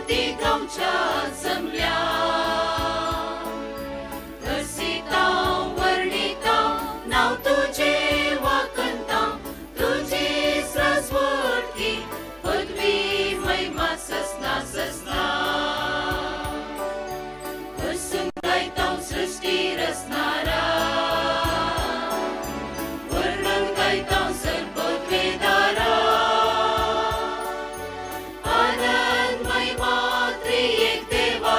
स्तुती गावच्या जमल्या हसिता वर्णिता नाव तुझे वाकंता तुझी सरस्वती पदवी महिमा ससना ससना हसून गायता सृष्टी रचणारा वर्णन गायता सर्वोद वेदारा आनंद महिमा त्रिएक देवा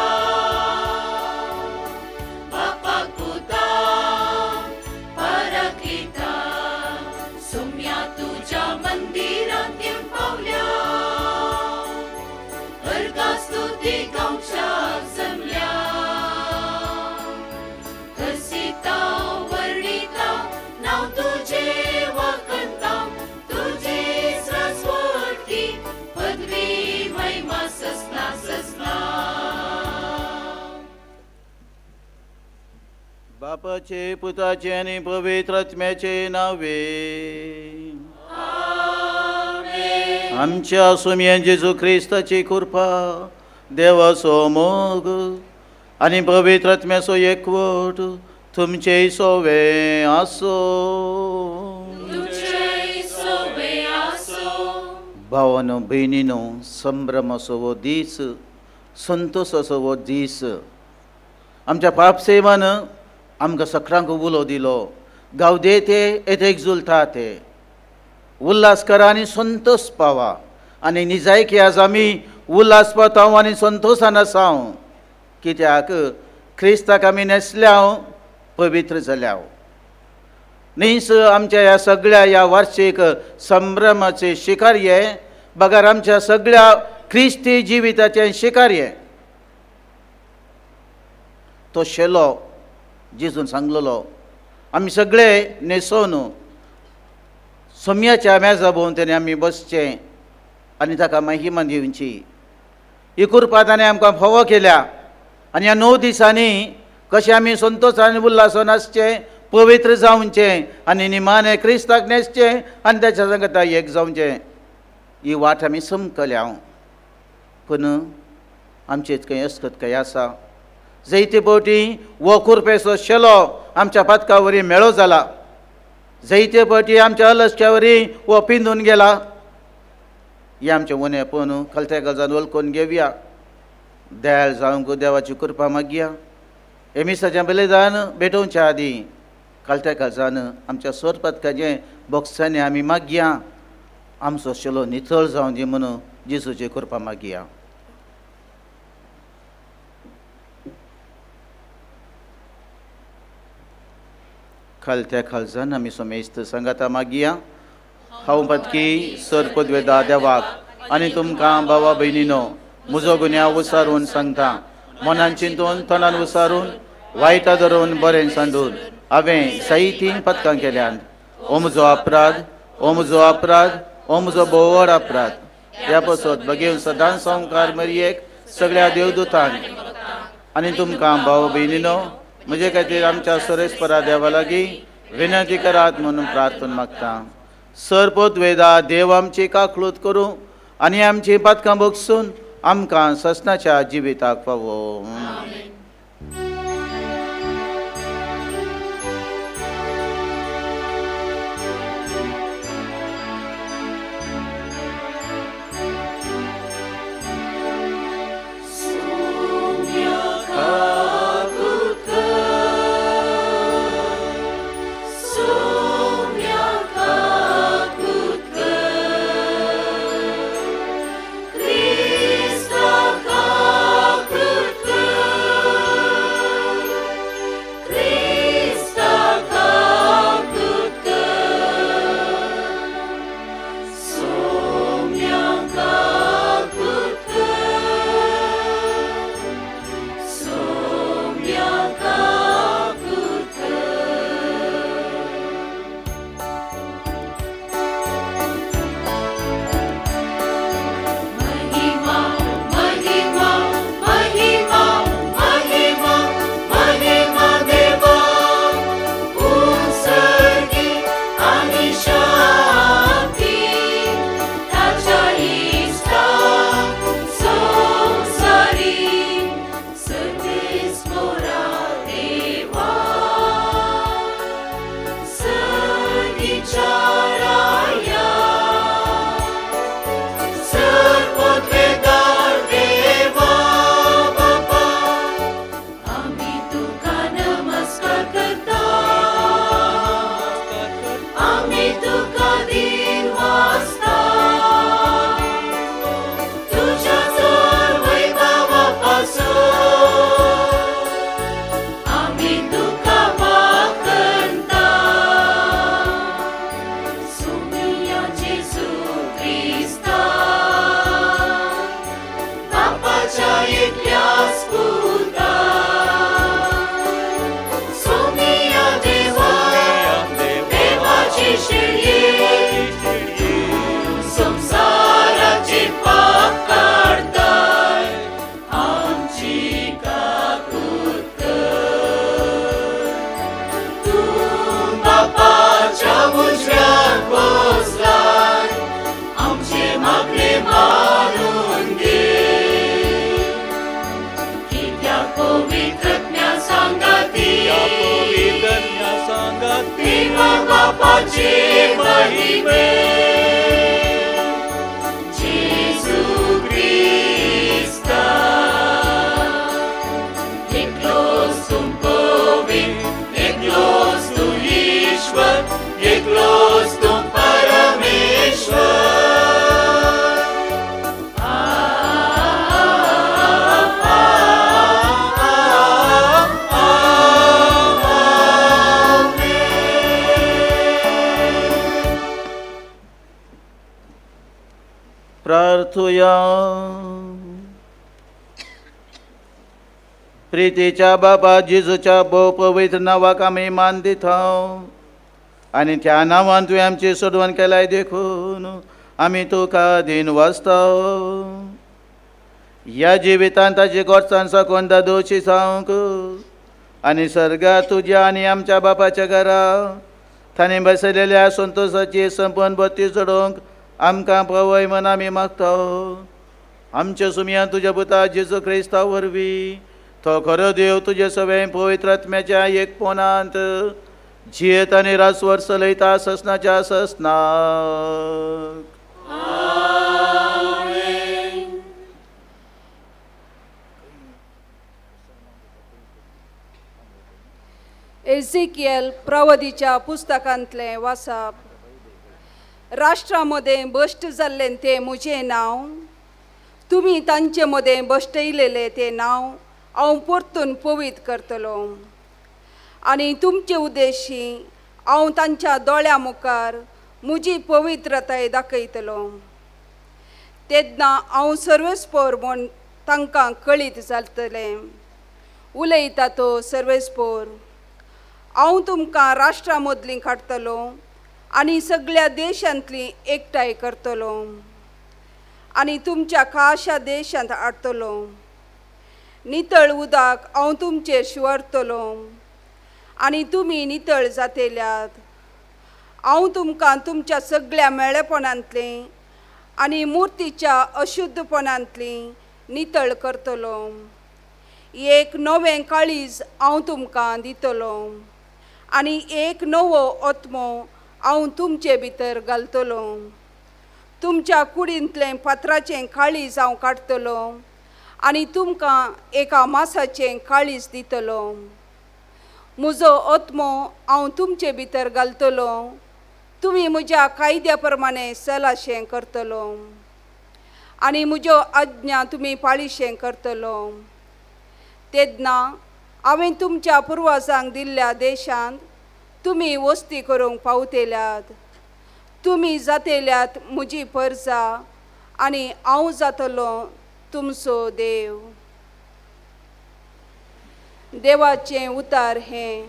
बापा पुता पराक्लिता सौम्या तुझ्या मंदिरात येऊन पावल्या अर्गा स्तुती गावच्या जमल्या हसिता वर्णिता नाव तुझे वाकंता तुझी सरस्वती पदवी महिमा ससना ससना बापाचे पुताचे आणि पवित्र आत्म्याचे नावे आमच्या सुम्या जेजू ख्रिस्ताची कृपा देवाचो मोग आणि पवित्र आत्म्याचो एकवट तुमचे सोवे आसो भावानो बहिणीनो संभ्रम असो वो दीस संतोष असो वो दीस आमच्या पापसेवान आमकां सकाळांक उलो दिलो गावदेते एत एक्झुल्टाते उल्हास करा आनी संतोष पावा आनी निजायकी आज आमी उल्हास पावता आनी संतोषान आसाव कित्याक क्रिस्ताक आमी नेसल्याव पवित्र जाल्याव न्हीस आमच्या ह्या सगळ्या ह्या वार्षिक संभ्रमाचे शिकार्ये बगार आमच्या सगळ्या ख्रिस्ती जिविताचें शिकार्ये तो शेलो जेजून सांगलेलो आमी सगळे न्हेसोवन सोम्याच्या मेजा भोंवतणी आमी बसचें आनी ताका महिमा दिवची ही कृपा ताणें आमकां फोव केल्या आनी ह्या 9 दिसांनी कशें आमी संतोशान उल्हासान आसचें पवित्र जावचें आनी निमाणें क्रिस्ताक नेसचें आनी ताच्या संगता एक जावचें ही वाट आमी समकल्या पूण आमचे खंय अस्कत खंय आसा जैते फावटी वो कुरपेचो शेलो आमच्या पातका वरी मेळो जाला जैते फावटी आमच्या अलसच्या वरी वो पिंजून गेला ही आमचें उणें पळोवन खलत्या गजान वळखून घेवया दयाळ जावंक देवाची कृपा मागया एमिसाच्या बलिदान भेटोवच्या आदीं खलत्या गजान आमच्या सोरपातकाचें बॉक्सांनी आमी मागया आमचो शेलो नितळ जावं दी म्हणून जेजूची कृपा मागया खालत्या खालजान आमी सोमेस्त सांगाता मागया हांव पतकी सरपदवेदा देवाक आनी तुमकां भावा भयणीनो म्हजो गुन्यांव विचारून सांगता मनान चिंतून तोंडान विचारून वायटा धरून बरें सांदून हांवें जायतीं पथकां केल्यात हो म्हजो अपराध हो म्हजो अपराध हो म्हजो भोव व्हड अपराध ह्या पासत बगेवन सदांच संवकार मरयेक सगळ्या देवदूतांक आनी तुमकां भाव भयणीनो म्हजे खातीर आमच्या सरेस्परा देवा लागीं विनंती करात म्हणून प्रार्थना मागता सरपदवेदा देव आमची काकळूत करूं आनी आमची पथकां भोगसून आमकां ससनाच्या जिविताक पावो प्रार्थुया. प्रीतीच्या बापा जेजूच्या भोव पवित्र नावाक आमी मान दिता आनी त्या नांवान तुवें आमची सोडवण केल्याय देखून आमी तुका दिन वाचता. ह्या जिवितांत ताची गोडसाण साकून दोशी जावंक आनी सर्गात तुज्या आनी आमच्या बापाच्या घरा ताणें बसयलेल्या संतोशाची संपूर्ण बत्ती जोडोवंक आमकां पवय म्हण आमी मागता. आमच्या सुमयान तुज्या पुता जेजू क्रिस्ता वरवीं तो खरो देव तुजे सगळे पवित्र आत्म्याच्या एकपणांत जियेत आनी रासवर चलयता ससनाच्या ससनाक. एझेकियल प्रवादीच्या पुस्तकांतलें वाचप. राष्ट्रांमध्ये बश्ट जाल्ले ते म्हजें नांव, तुमी तांचे मदें बश्टयलेले ते नांव हांव परतून पवित्र करतलो आनी तुमचे उद्देशी हांव तांच्या दोळ्या मुखार म्हजी पवित्रताय दाखयतलो. तेन्ना हांव सर्वेस्पर म्हूण तांकां कळीत जातलें. उलयता तो सर्वेस्पर, हांव तुमकां राष्ट्रां मदलीं काडटलो आनी सगळ्या देशांतली एकठांय करतलो आनी तुमच्या खाशा देशांत हाडटलो. नितळ उदक हांव तुमचेर शिवरतलो आनी तुमी नितळ जातेल्यात. हांव तुमकां तुमच्या सगळ्या मेळेपणांतली आनी मुर्तीच्या अशुद्धपणांतली नितळ करतलो. एक नवें काळीज हांव तुमकां दितलो आनी एक नवो आत्मो हांव तुमचे भितर घालतलो. तुमच्या कुडींतलें पात्राचें काळीज हांव काडटलो आनी तुमकां एका मासाचें काळीज दितलो. म्हजो आत्मो हांव तुमचे भितर घालतलो. तुमी म्हज्या कायद्या प्रमाणें चलाशें करतलो आनी म्हज्यो आज्ञा तुमी पाळीशें करतलो. तेन्ना हांवें तुमच्या पुर्वजांक दिल्ल्या देशांत तुमी वस्ती करूंक पावतेल्यात. तुमी जातेल्यात म्हजी परजा आनी हांव जातलो तुमचो देव. देवाचें उतार हें.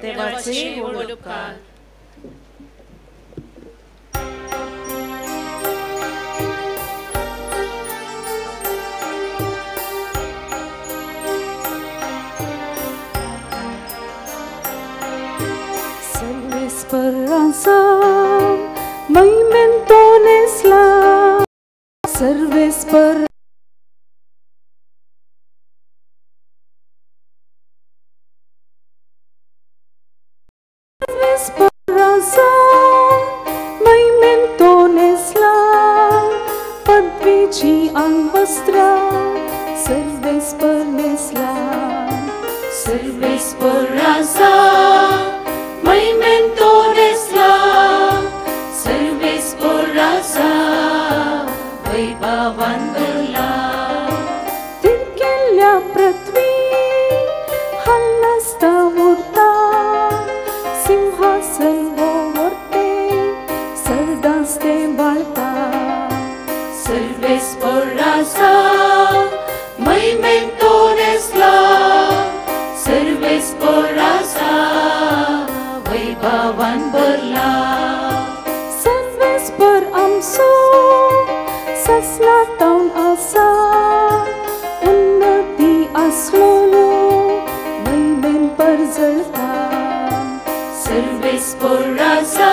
देवाचे व्हड उपकार. Speranza, movimiento Nesla, Serve Speranza, movimiento Nesla, Padvici Angbastra, Serve Nesla, Serve Speranza, Movimiento Nesla, Serve Speranza, वैभवान भरला. तिरकेल्या पृथ्वी हल्लस्ता उरता, सिंहासन ओवरते सरदास्ते बाळता. Serve Speranza, Movimiento Nesla, Serve Speranza, वैभवान भरला. सर्वेस पर आमचो ससना तावन आसा, उन्नती आसलोलो मैमेन पर जळता. Serve Speranza,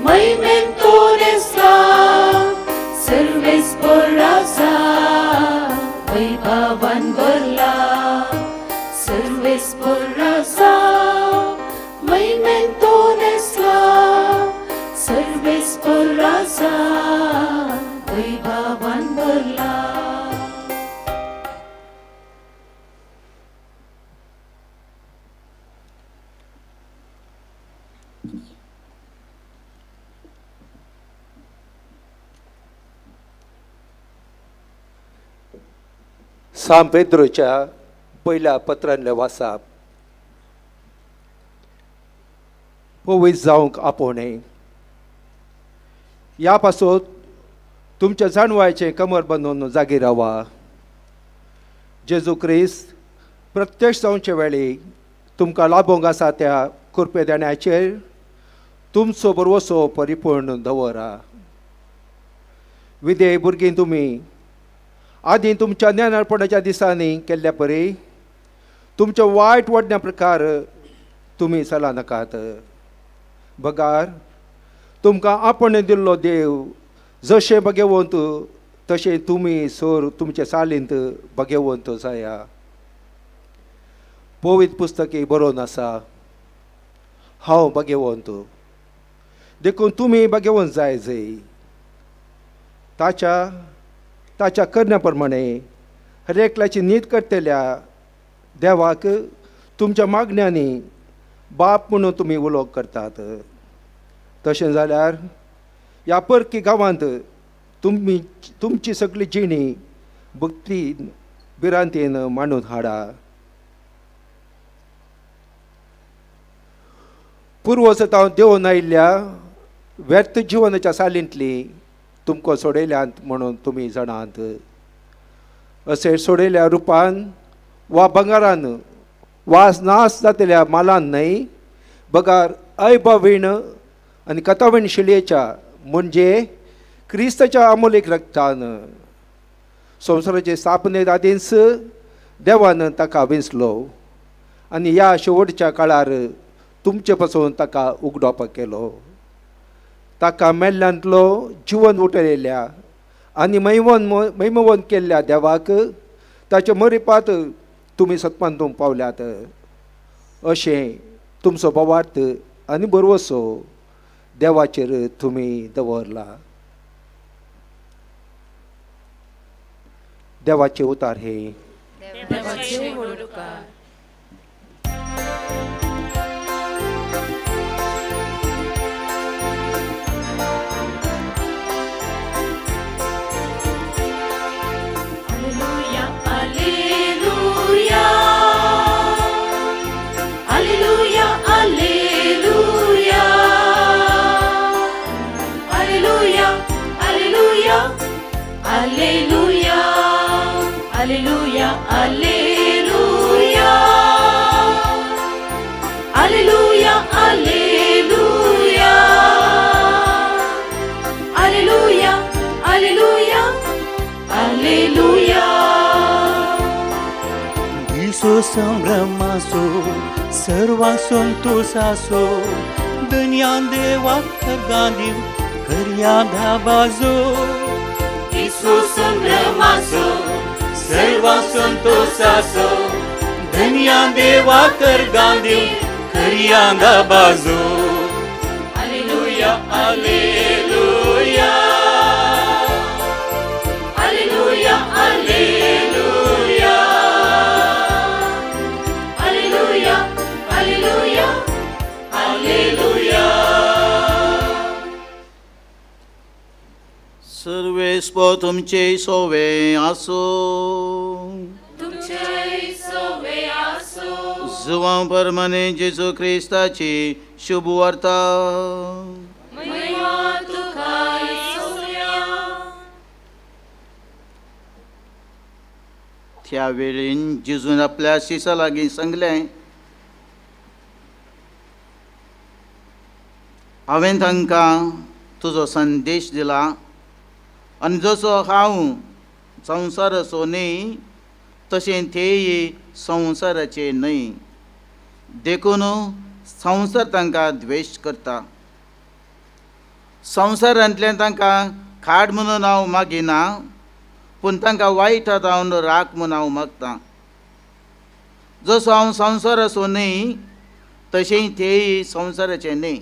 Movimiento Nesla, Serve Speranza, वैभवान भरला. Serve Speranza, Movimiento Nesla, Serve Speranza, वैभवान भरला. सांत पेद्रोच्या पयल्या पत्रांतलें वाचप. पवित्र जावंक आपोवणें. ह्या पासत तुमच्या जाणवायचे कमर बांदून जागी रावा. जेजू क्रिस्त प्रत्यक्ष जावचे वेळी तुमकां लाभोंक आसा त्या कृपे देण्याचेर तुमचो बरवसो परिपूर्ण दवरा. विधेय भुरगीं तुमी आदीं तुमच्या ज्ञानार्पणाच्या दिसांनी केल्ल्या परी तुमच्या वायट वडण्या प्रकार तुमी चला नाकात. बगार तुमकां आपण दिल्लो देव जशें भगवंत तशें तुमी सोर तुमचे चालींत भगवंत जाया. पवित्र पुस्तकी बरोवन आसा, हांव भगवंत देखून तुमी भगवंत जाय जय. ताच्या करण्या प्रमाणे हर एकल्याची नीत करतल्या देवाक तुमच्या मागण्यांनी बाप म्हणून तुमी उलोवप करतात. तशें जाल्यार ह्या परकी गांवांत तुमची सगळी जिणी भक्तीन भिरांतीन मांडून हाडा. पुर्वसतां देंवन आयिल्ल्या व्यर्थ जिवनाच्या सालींतली तुमकां सोडयल्यांत म्हणून तुमी जाणात. अशें सोडयल्या रुपान वा बंगारान वा नाश जातल्या मालान न्हय, बगार अयभावीण आनी कथावीण शिलयेच्या म्हणजे क्रिस्ताच्या अमोलीक रक्तान संवसाराचे स्थापनेत आदींच देवान ताका विंचलो आनी ह्या शेवटच्या काळार तुमचे पासून ताका उगडोवप केलो. ताका मेल्ल्यांतलो जिवन उठयल्या आनी मैमवन केल्ल्या देवाक ताचे मरिपात तुमी सत्पांतूंक पावल्यात. अशें तुमचो बोवार्थ आनी बरवसो देवाचेर तुमी दवरला. देवाचे उतार हे. Alleluia, alleluia, alleluia, alleluia, alleluia, alleluia, alleluia, alleluia. दिसो संभ्रमासो सर्वा संतोषासो दुनियान देवाक गांदीव करया धाबाजो. दिसो संभ्रमासो सर्व संतोषासो दुनिया देवा कर गांदीव करया धाबाजो. Alleluia, alleluia, alleluia, alleluia, alleluia, alleluia, alleluia. सर्वेस्पो तुमचे सोवे आसो. तुमचे सोवे आसो. जुवां परमाने जेजू क्रिस्ताची शुभ वार्ता. महिमा तुका येसुया. त्या वेळेन जेजून आपल्या शिसा लागीं सांगलें, हांवें तांकां तुजो संदेश दिला आनी जसो हांव संवसाराचो न्हय तशें तेय संवसाराचे न्हय. देखून संवसार तांकां द्वेश करता. संवसारांतल्यान तांकां खाड म्हणून हांव मागिना, पूण तांकां वायटांत हांव राख म्हणून हांव मागतां. जसो हांव संवसाराचो न्हय तशें तेय संवसाराचे न्हय.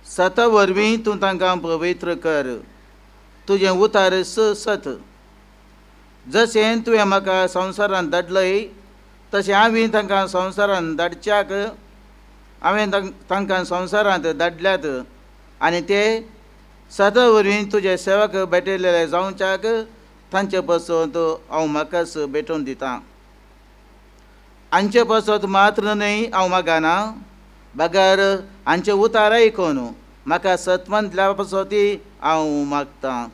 सता वरवीं तूं तांकां पवित्र कर. तुजें उतार सत. जशें तुवें म्हाका संवसारांत धाडलय तशें हांवें तांकां संवसारांत धाडच्याक हांवें तांकां संवसारांत धाडल्यात आनी ते सदा वरवीं तुजे सेवक भेटयलेले जावच्याक तांचे पासत हांव म्हाकाच भेटोवन दितां. हांचे पासत मात्र न्हय हांव मागना, बगार हांचे उतार आयकून म्हाका सतमंतल्या पासत हांव मागतां.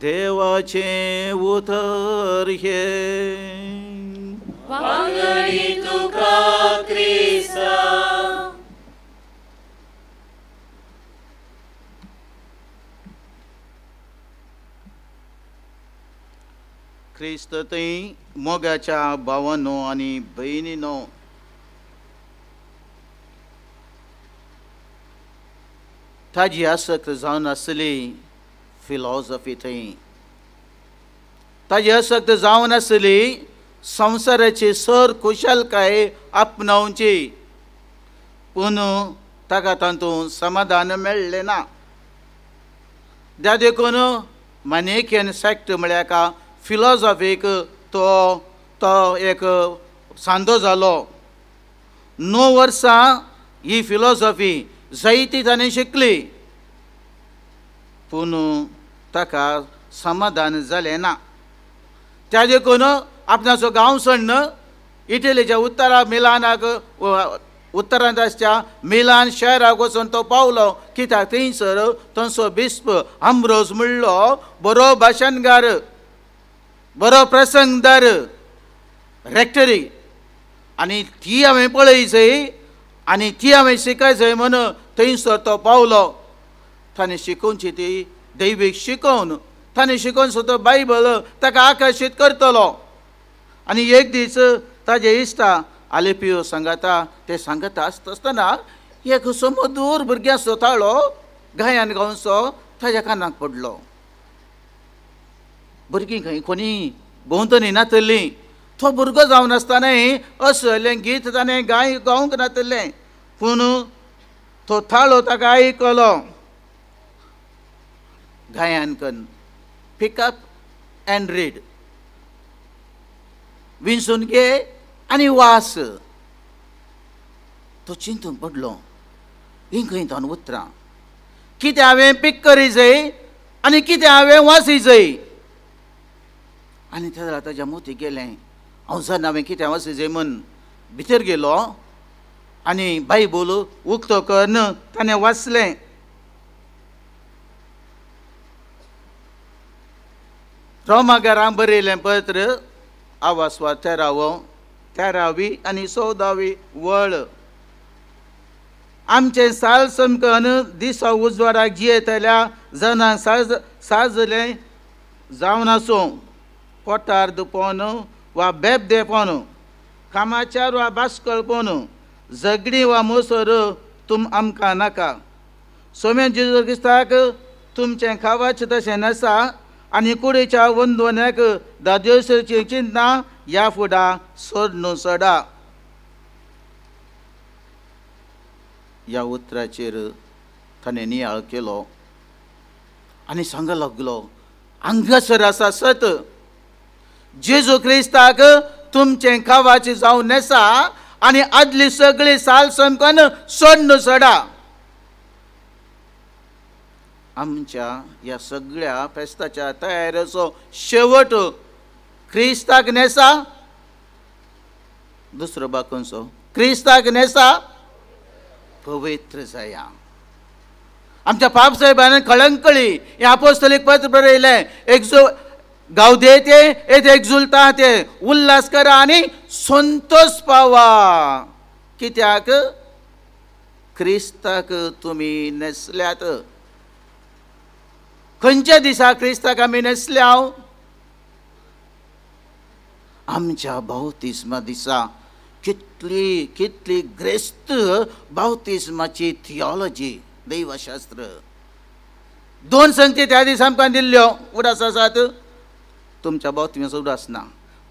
देवाचे उतर हे वांगडी तुका क्रिस्ता ख्रिस्त थंय मोगाच्या भावांनो आनी भयणीनो ताजी आसक्त जावन आसली फिलॉसॉफी थंय ताजी आसक्त जावन आसली संवसाराची सर कुशलकाय आपणावची पूण ताका तातूंत समाधान मेळ्ळें ना त्या देखून मनेकियन सॅक्ट म्हळ्यार का फिलॉसॉफीक तो एक सांदो जालो 9 वर्सां ही फिलॉसॉफी जायती ताणें शिकली पूण ताका समाधान जालें ना त्या देखून आपणाचो गांव सोडून इटलीच्या उत्तरांत मिलान शहराक वचून तो पावलो कित्याक थंयसर तांचो बिस्प आम्ब्रोस म्हणलो बरो भाशणकार बरो प्रसंगदार रॅक्टरी आनी ती हांवें पळयचय आनी ती हांवें शिकयचय म्हूण थंयसर तो पावलो ताणें शिकोवची ती दैवीक शिकोवन ताणें शिकोवन सुद्दां बायबल ताका आकर्शीत करतलो आनी एक दीस ताजे इश्टा आलेपियो सांगता ते सांगता आसतना एक समदूर भुरग्याचो ताळो गायन गावचो ताज्या कानाक पडलो भुरगीं खंय कोणी भोंवतणी नातल्लीं तो भुरगो जावन आसतनाय असलें गीत ताणें गावंक नातलें पूण तो थाळो ताका आयकलो गायन करून पिकअप एंड रीड विंचून घे आनी वास तो चिंतून पडलो ही खंय जावन उतरां कितें हांवें पीक करीचय आनी कितें हांवें वासीचय आनी तेन्ना ताज्या मोती गेलें हांव जर हांवें कितें वासीचय म्हूण भितर गेलो आनी बायबल उक्तो करून ताणें वाचलें रोमाकारांक बरयलें पत्र आवासवा 13वी आनी 14वी वळ आमचें साल समकन दिसा उजवाडाक जियेतल्या जनांक साजलें जावन आसूं पोटार दुपोवन वा बेबदेपण कामाच्यार वा बास्कळपण झगडी वा मोसोर आमकां नाका सोम्या जेजू क्रिस्ताक तुमचें खावाचें तशें नासा आनी कुडीच्या वंदवण्याक दादोशेची चिंतना ह्या फुडा सोडून सोडा ह्या उतराचेर ताणें नियाळ केलो आनी सांगूंक लागलो हांगासर आसा सत जेजू क्रिस्ताक तुमचें खावाचें जावन नेसा आनी आदली सगळी साल समकन सोडून सोडा आमच्या ह्या सगळ्या फेस्ताच्या तयारेचो शेवट क्रिस्ताक नेसा दुसरो भाग खंयचो क्रिस्ताक नेसा पवित्र जाया आमच्या पाप साहेबान कळंकळी हें अपोस्तलीक पत्र बरयलें गावदेते एत एक्झुल्ताते उल्हास करा आनी संतोष पावा कित्याक क्रिस्ताक तुमी नेसल्यात खंयच्या दिसा क्रिस्ताक आमी नेसल्या आमच्या बावतिस्मा दिसा कितली ग्रेस्त बावतिस्माची थियोलॉजी दैवशास्त्र 2 संगती त्या दिसा आमकां दिल्ल्यो उडास आसात तुमच्या बावतिस्माचो उडास ना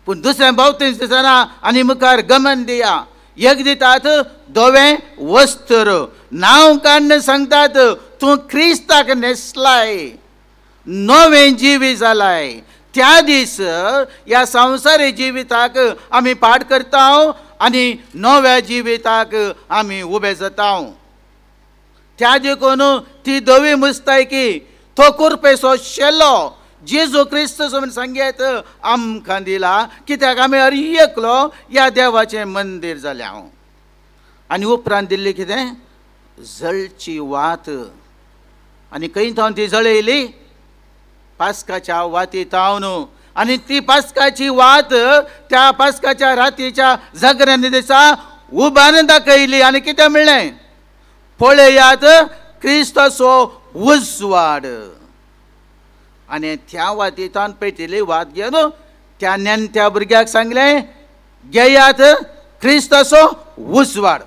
पूण दुसऱ्या बावतिस्म दिसना आनी मुखार गमन दिया एक दितात धवें वस्त्र नांव काडून सांगतात तूं क्रिस्ताक नेसलाय नवें जिवी जालाय त्या दीस ह्या संवसारी जिविताक आमी पाड करता आनी नव्या जिविताक आमी उबे जाता त्या देखून ती धवी मुस्तायकी तो कुरपेचो शेलो जेजू क्रिस्त म्हणून सांगेत आमकां दिला कित्याक आमी एकलो ह्या देवाचें मंदीर जाल्या आनी उपरांत दिल्ली कितें जळची वात आनी खंय थावन ती जळयली पास्काच्या वातीत हांव न्हू आनी ती पास्काची वात त्या पास्काच्या रातीच्या जागरण दिसा उबान दाखयली आनी कितें म्हणलें पळयात क्रिस्ताचो उजवाड आनी त्या वातींतल्यान पेटिल्ली वात घेवन त्या नेण्ट्या भुरग्याक सांगलें घेयात क्रिस्ताचो उजवाड.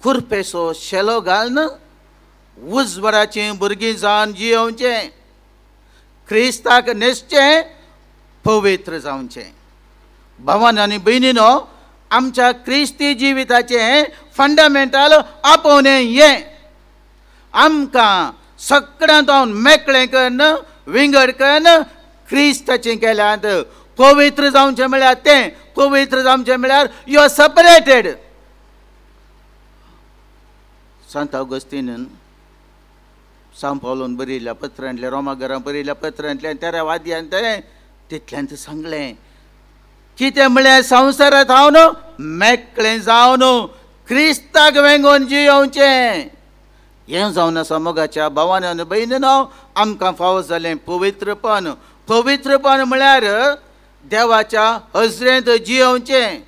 खुरपेचो शेलो घालन उजवाडाचें भुरगीं जावन जियोवचें, क्रिस्ताक नेसचें, पवित्र जावचें. भावांनो आनी भयणीनो, आमच्या क्रिस्ती जिविताचें फंडामेंटल आपोवणें हें आमकां सगळ्यांत हांव मेकळें करून विंगड करून क्रिस्ताचें केल्यात. पवित्र जावचें म्हळ्यार तें, पवित्र जावचें म्हळ्यार यू आर सेपरेटेड. सांत ऑगस्टीन सांत पावलोन बरयल्ल्या पत्रांतल्या रोमाघरांत बरयल्ल्या पत्रांतल्यान तेरा वाद्यांत तितल्यान सांगलें कितें म्हळ्यार संवसारांत हांव न्हू मेकळें जावन क्रिस्ताक वेंगोन जियोवचें. हें जावन आसा मोगाच्या भावांनो आनी भयणीनो आमकां फावो जालें पवित्रपण. पवित्रपण म्हळ्यार देवाच्या हजरेंत जियोवचें.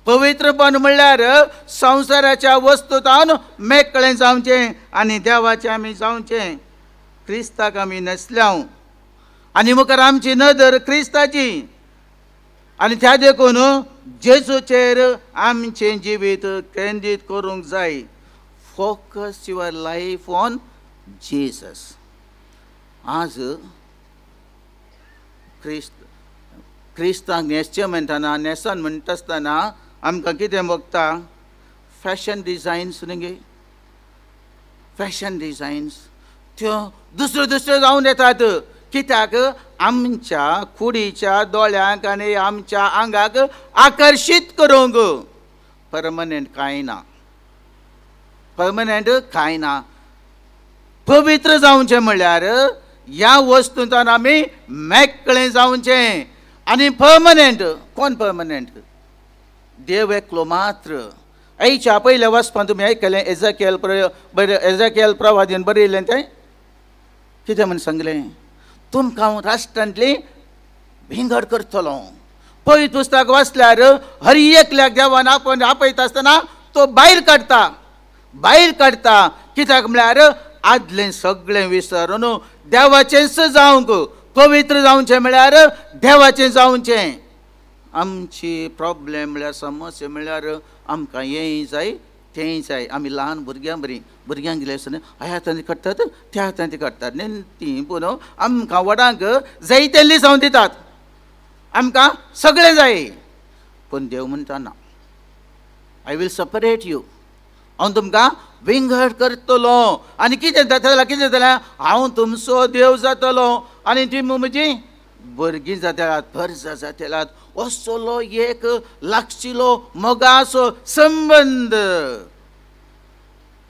पवित्रपण म्हळ्यार संवसाराच्या वस्तूंत मेकळें जावचें आनी देवाचें आमी जावचें. क्रिस्ताक आमी नसल्या आनी मुखार आमची नदर क्रिस्ताची आनी त्या देखून जेजूचेर आमचें जिवीत केंद्रीत करूंक जाय. Focus your life on Jesus. आज क्रिस्तांक न्हेसचें म्हणटाना न्हेसन म्हणटा आसतना आमकां कितें भोगता फॅशन डिझायन्स न्ही फॅशन डिझायन्स त्यो दुसऱ्यो जावन येतात. कित्याक आमच्या कुडीच्या दोळ्यांक आनी आमच्या आंगाक आकर्शीत करूंक. परमनंट कांय ना, परमनंट कांय ना. पवित्र जावचें म्हळ्यार ह्या वस्तूंतल्यान आमी मेकळें जावचें आनी परमनंट. कोण परमनंट? देव एकलो मात्र. आयच्या पयल्या वचपान तुमी आयकलें एजाकेल प्रवादीन बरयलें तें कितें म्हूण सांगलें तुमकां हांव राष्ट्रांतली विंगड करतलो. पळयत पुस्तक वाचल्यार हर एकल्याक देवान आपण आपयता आसतना तो भायर काडटा. कित्याक म्हळ्यार आदलें सगळें विसरून देवाचेंच जावंक. पवित्र जावचें म्हळ्यार देवाचें जावचें. आमची प्रॉब्लेम म्हळ्यार समस्या म्हळ्यार आमकां हेंय जाय तेंय जाय. आमी ल्हान भुरग्यांक गेले आसतना ह्या हातांनी काडटात त्या हातांनी काडटात ती पूण आमकां वडांक जाय तें लिसांव दितात. आमकां सगळें जाय पूण देव म्हणटा ना, आय वील सेपरेट यू. हांव तुमकां विंगड करतलो आनी कितें जातलें हांव तुमचो देव जातलो आनी तुमी म्हजी भुरगीं जातल्यात, भर्जा जातल्यात. असलो एक लागशिलो मोगाचो संबंद.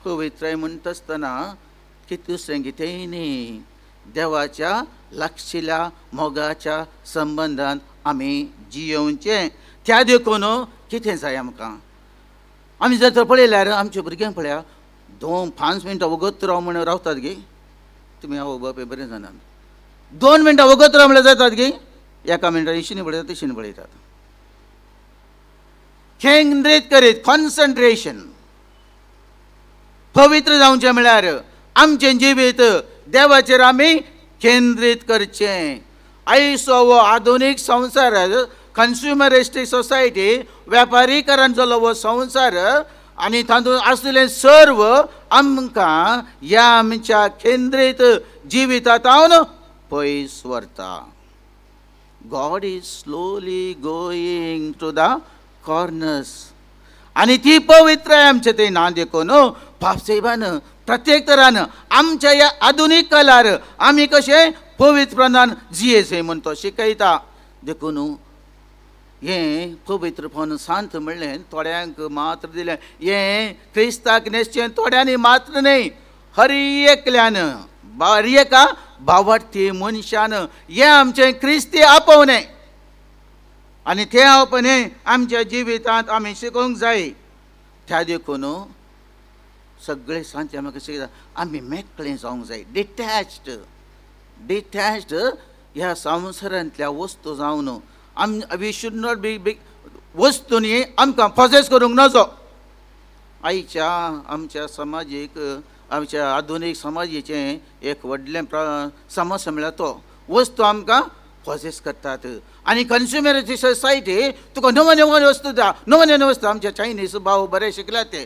पवित्राय म्हणटा आसतना कितें दुसरें कितेंय न्ही, देवाच्या लागशिल्या मोगाच्या संबंदान आमी जियोवचें. त्या देखून कितें जाय आमकां. आमी जर तर पळयल्यार आमच्या भुरग्यांक पळया 2-5 मिनटां वगत राव म्हणून रावतात गे. तुमी हांव बापय बरें जाणात. 2 मिनटां वगत राव म्हणल्यार जातात गे. 1 मिनटां इशिनी पळयतात तशीन पळयतात. केंद्रीत करीत कॉन्सन्ट्रेशन. पवित्र जावचें म्हळ्यार आमचें जिवीत देवाचेर आमी केंद्रीत करचें. आयचो हो आधुनीक संवसार कन्ज्युमरिस्टीक सोसायटी वेपारीकरण जालो हो संवसार आनी तातूंत आसलें सर्व आमकां ह्या आमच्या केंद्रीत जिवितांतल्यान पयस व्हरता. God is slowly going to the corners. आनी ती पवित्रय आमचे थंय ना देखून बाबसाहेबान प्रत्येक तरान आमच्या ह्या आधुनीक काळार आमी कशें पवित्रपणान जियेचें म्हूण तो शिकयता. देखून हें पवित्रपण सांत म्हणलें थोड्यांक मात्र दिलें. हें क्रिस्ताक नेसचें थोड्यांनी मात्र न्ही, हर एकल्यान हर एका भावार्थी मनशान हें आमचें क्रिस्ती आपोवणें आनी तें आपोवणें आमच्या जिवितांत आमी शिकोवंक जाय. त्या देखून सगळे सांचे म्हाका कशें आमी मेकळें जावंक जाय, डिटॅच्ड ह्या संवसारांतल्या वस्तू जावन वी शूड नॉट बी वस्तूंनी आमकां पॉसेस करूंक नजो. आयच्या आमच्या समाजीक आमच्या आधुनीक समाजीचें एक व्हडलें समस्या म्हळ्यार तो वस्तू आमकां पॉसेस करतात. आनी कन्ज्युमराची सोसायटी तुका नवो नवो वस्तू दिता, नवो नवो वस्तू. आमचे चायनीज भाव बरे शिकल्यात ते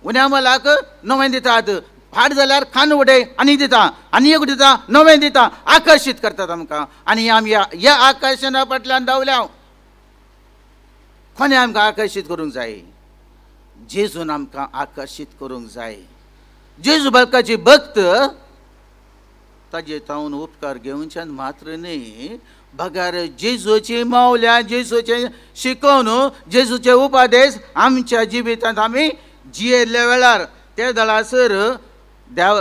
उण्या मलाक नवें दितात, फाट जाल्यार खान उडय आनी दिता, आनी एक दिता, नवें दिता, आकर्शीत करतात आमकां. आनी आमी ह्या आकर्शना फाटल्यान धांवल्या. कोणें आमकां आकर्शीत करूंक जाय? जेजून आमकां आकर्शीत करूंक जाय. जेजू बालकाची भक्त ताजे तावन उपकार घेवच्यान मात्र न्ही, बगार जेजूची मावल्या, जेजूचे शिकोवन, जेजूचे उपदेश आमच्या जिवितांत आमी जियेल्ल्या वेळार त्या दळासर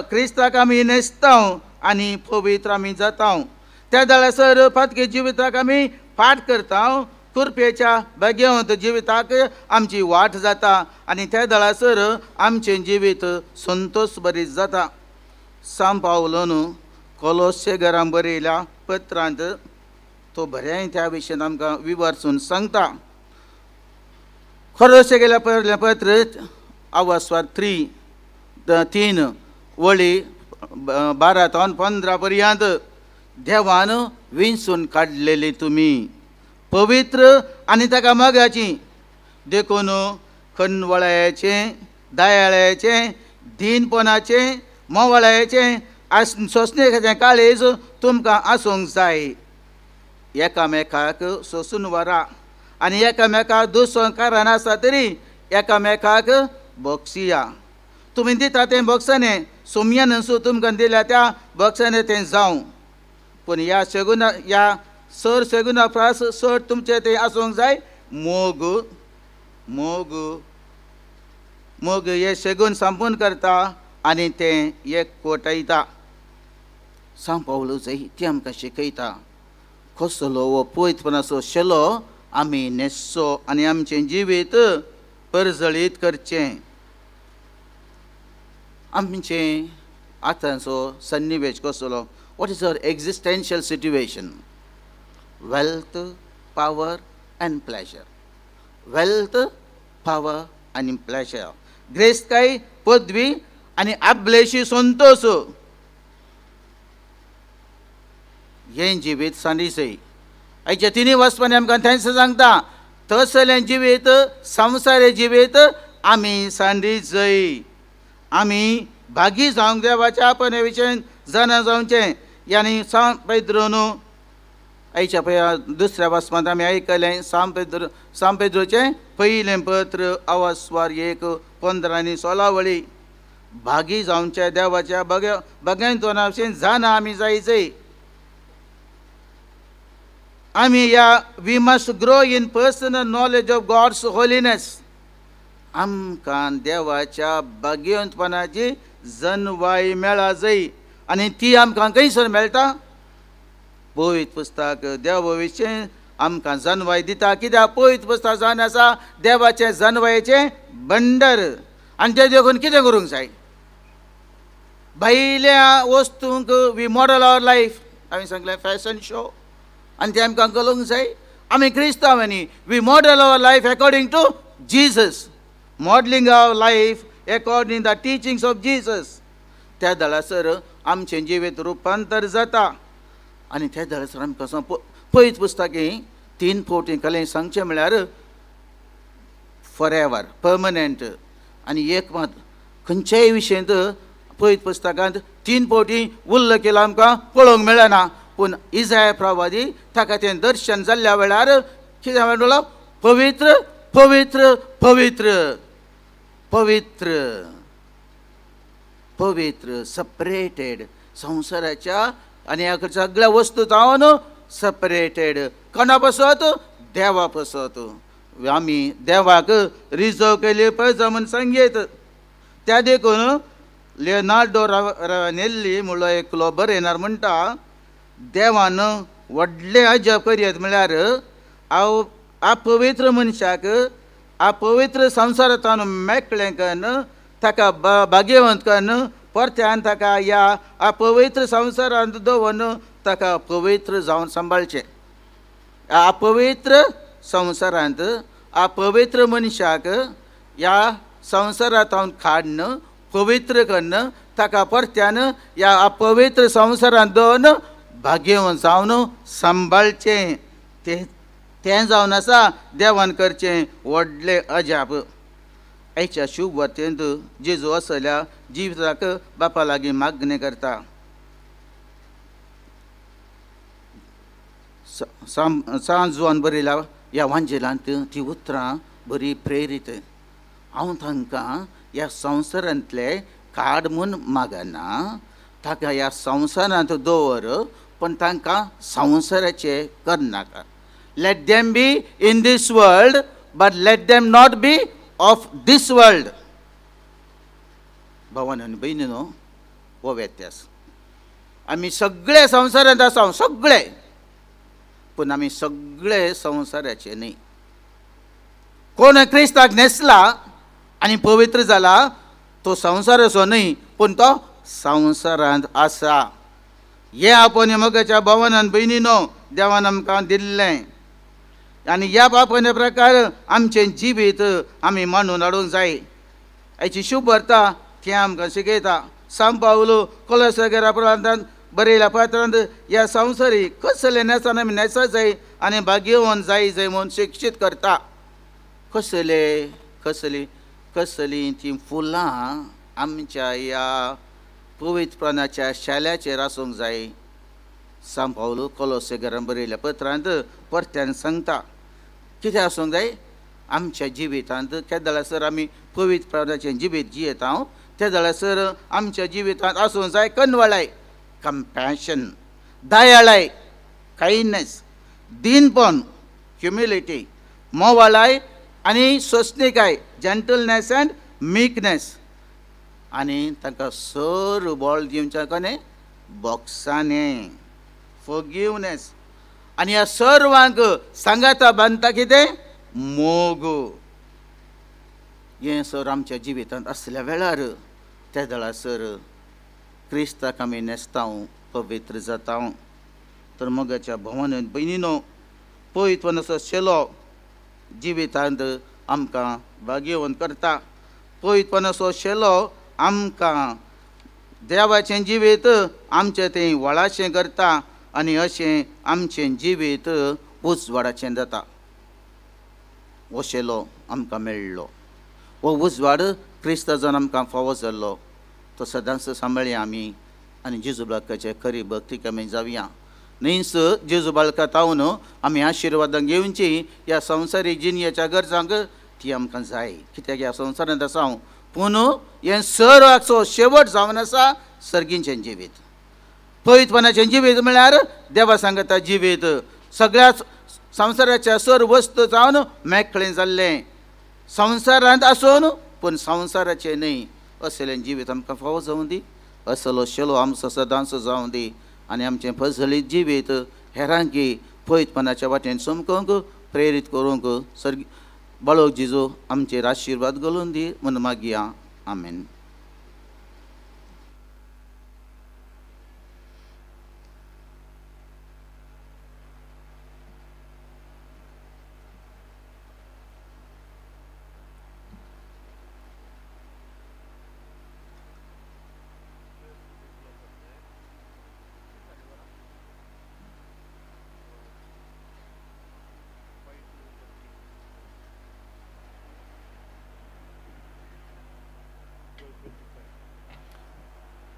क्रिस्ताक आमी नेसताव आनी पवित्र आमी जाताव. त्या दळासर फातके जिविताक आमी फाट करता, कुरपेच्या बेगेवंत जिविताक आमची वाट जाता आनी त्या दळासर आमचें जिवीत संतोश भरीत जाता. सांत पावलोन कोलोसे घरान बरयल्या पत्रांत तो बरें त्या विशयान आमकां विवरसून सांगता. कोलोसे गेल्या पत्र आवास्वार 3 वळी 12 ते 15 पर्यंत. देवान विंचून काडलेली तुमी पवित्र आनी ताका मोगाची देखून खणवळ्याचें, दयाळ्याचें, दिनपणाचें, मोवाळ्याचें, सोंसणेचें काळीज तुमकां आसूंक जाय. एकामेकाक सोंसून व्हरा आनी एकामेकाक दुसंकारान आसा तरी एकामेकाक बक्षिया. तुमी दिता तें बक्षांनी सोमयान तुमकां दिल्या त्या बक्षांनी तें जावं. पूण ह्या सेगुना प्रास सट तुमचें तें आसूंक जाय. मोग हे सेगून संपून करता आनी तें एक कोटयता. सांत पावलोचय ती आमकां शिकयता कसलो हो पवित्रपणाचो शेलो आमी न्हेसचो आनी आमचें जिवीत परजळीत करचें. आमचें आतांचो सन्निवेश कसलो? What is our existential situation? Wealth, power end pleasure. Wealth, power आनी प्लेजर. ग्रेस्ताय, पदवी आनी आपलेशी संतोष हें जिवीत सांडिचय. आयच्या तिनी वचपांनी आमकां थंयच सांगता तसलें जिवीत, संवसारी जिवीत आमी सांडिचय. आमी भागी जावंक देवाच्या आपणे विशयन जाणा जावचें. यानी सांत पेद्रोन आयच्या पळय दुसऱ्या वचपांत आमी आयकलें सांत पेद्रोचें पयलें पत्र आवास्वार 1:15 आनी 16 वळी. भागी जावचें देवाच्या भगवंतना विशयन जाणा आमी जायचय. आमी we must grow in personal knowledge of God's holiness. आमकां देवाच्या भगवंतपणाची जनवाय मेळा जाय आनी ती आमकां खंयसर मेळटा? पवित्र पुस्तक देवा विशयन आमकां जनवाय दिता. कित्याक पवित्र पुस्तक जावन आसा देवाचे जनवायेचें भंडार. आनी ते देखून कितें करूंक जाय? भायल्या वस्तूंक वी मॉडल आवर लायफ. हांवें सांगलें फॅशन शो आनी ते आमकां कळूंक जाय. आमी क्रिस्तांवांनी we model our life according to Jesus. Modelling our life according the teachings of Jesus. त्या दळासर आमचें जिवीत रुपांतर जाता. आनी त्या दळासर आमी कसो पवित्र पुस्तकी 3 फावटी कलें सांगचें म्हळ्यार फॉर एवर, परमनंट. आनी एक मात खंयच्याय विशयंत पवित्र पुस्तकांत 3 फावटी उल्लेख केला आमकां पळोवंक मेळना. पूण इसाया प्रवादी ताका तें दर्शन जाल्ल्या वेळार कितें म्हणलो? पवित्र, पवित्र, पवित्र, पवित्र, पवित्र, सेपरेटेड. संवसाराच्या आनी ह्या सगळ्या वस्तू जावन सेपरेटेड. कोणा पासत? देवा पासत. आमी देवाक रिजर्व केली पळय म्हूण संगीत. त्या देखून लिओनार्डो रावानेल्ली म्हणलो एकलो बरयणार म्हणटा देवान व्हडलें अजब करीत म्हळ्यार अपवित्र मनशाक अपवित्र संवसारांतल्यान मेकळें करून ताका भाग्यवंत करून परत्यान ताका ह्या अपवित्र संवसारांत दवरून ताका पवित्र जावन सांबाळचें. अपवित्र संवसारांत अपवित्र मनशाक ह्या संवसारांत काडून पवित्र करून ताका परत्यान ह्या अपवित्र संवसारांत दवरून भाग्यवंत जावन सांबाळचें. तें जावन आसा देवान करचें व्हडलें अजाप. आयच्या शुभ वार्तेंत जेजू असल्या जिविताक बापा लागीं मागणें करता. सांज जुवान बरयल्या ह्या वांजेलांत ती उतरां बरी प्रेरीत. हांव तांकां ह्या संवसारांतले काड म्हूण मागना, ताका ह्या संवसारांत दवर, पण तांकां संवसाराचें करनाका. Let them be in this world but let them not be of this world. भावान आनी भयणीनो, हो व्यत्यास. आमी सगळे संवसारांत आसा, सगळे, पूण आमी सगळे संवसाराचे न्ही. कोण क्रिस्ताक न्हेसला आनी पवित्र जाला तो संवसाराचो न्ही, पूण तो संवसारांत आसा. हें आपण मोगाच्या भावान भयणीनो देवान आमकां दिल्लें. आनी ह्या बापायल्या प्रकार आमचें जिवीत आमी मांडून हाडूंक जाय. हाची शुभ वार्ता ती आमकां शिकयता. सांत पावलो कोलोसाच्या प्रांतांत बरयल्या पात्रांत ह्या संवसारी कसले नेसान आमी नेसात जाय आनी भाग्यवंत जाय म्हणून शिक्षीत करता. कसली ती फुलां आमच्या ह्या पवित्रपणाच्या शाल्याचेर आसूंक जाय. सांत पावलो कोलोसाच्या बरयल्या पत्रांत परत्यान सांगता कितें आसूंक जाय आमच्या जिवितांत. केद्या वेळासर आमी पवित्रपणाचें जिवीत जियेता त्या वेळासर आमच्या जिवितांत आसूंक जाय कनवळाय, कंपॅशन, दयाळाय, कायंडनेस, दीनपण, ह्युमिलिटी, मोवाळाय आनी सोंसणीकाय, जेंटलनेस अँड मीकनेस. आनी तांकां सर बोळ दिवचें कोणे बोगसाणें, फॉरगिवनेस. आनी ह्या सर्वांक सांगाता बांदता कितें मोग. हें सर आमच्या जिवितांत आसल्या वेळार त्या वेळासर क्रिस्ताक आमी नेसता, पवित्र जाता. तर मोगाच्या भावान भयणीनो, पवित्रपणाचो शेलो जिवितांत आमकां भाग्यवंत करता. पवित्रपणाचो शेलो आमकां देवाचें जिवीत आमचें तें व्हळाचें करता आनी अशें आमचें जिवीत उजवाडाचें जाता. हो शेलो आमकां मेळ्ळो, हो उजवाड क्रिस्त जावन आमकां फावो जाल्लो. तो सदांच सांबाळया आमी आनी जेजू बाळकाचे खरी भक्तीक आमी जावया. न्हयच जेजू बाळकांत तावन आमी आशिर्वादां घेवची. ह्या संवसारी जिणयेच्या गरजांक ती आमकां जाय. कित्याक ह्या संवसारांत आसा, पूण हें सर्वाचो शेवट जावन आसा सर्गींचें जिवीत. पवित्रपणाचें जिवीत म्हळ्यार देवा सांगता जिवीत. सगळ्या संवसाराच्या सर वस्त जावन मेकळें जाल्लें. संवसारांत आसून पूण संवसाराचें न्ही असलें जिवीत आमकां फावो जावं दी. असलो शेलो आमचो सदांच जावं दी आनी आमचें फसलीत जिवीत हेरांकी पवित्रपणाच्या वाटेन चमकोवंक प्रेरीत करूंक बाळोक जेजू आमचेर आशिर्वाद घालून दी म्हूण मागया. आमेन.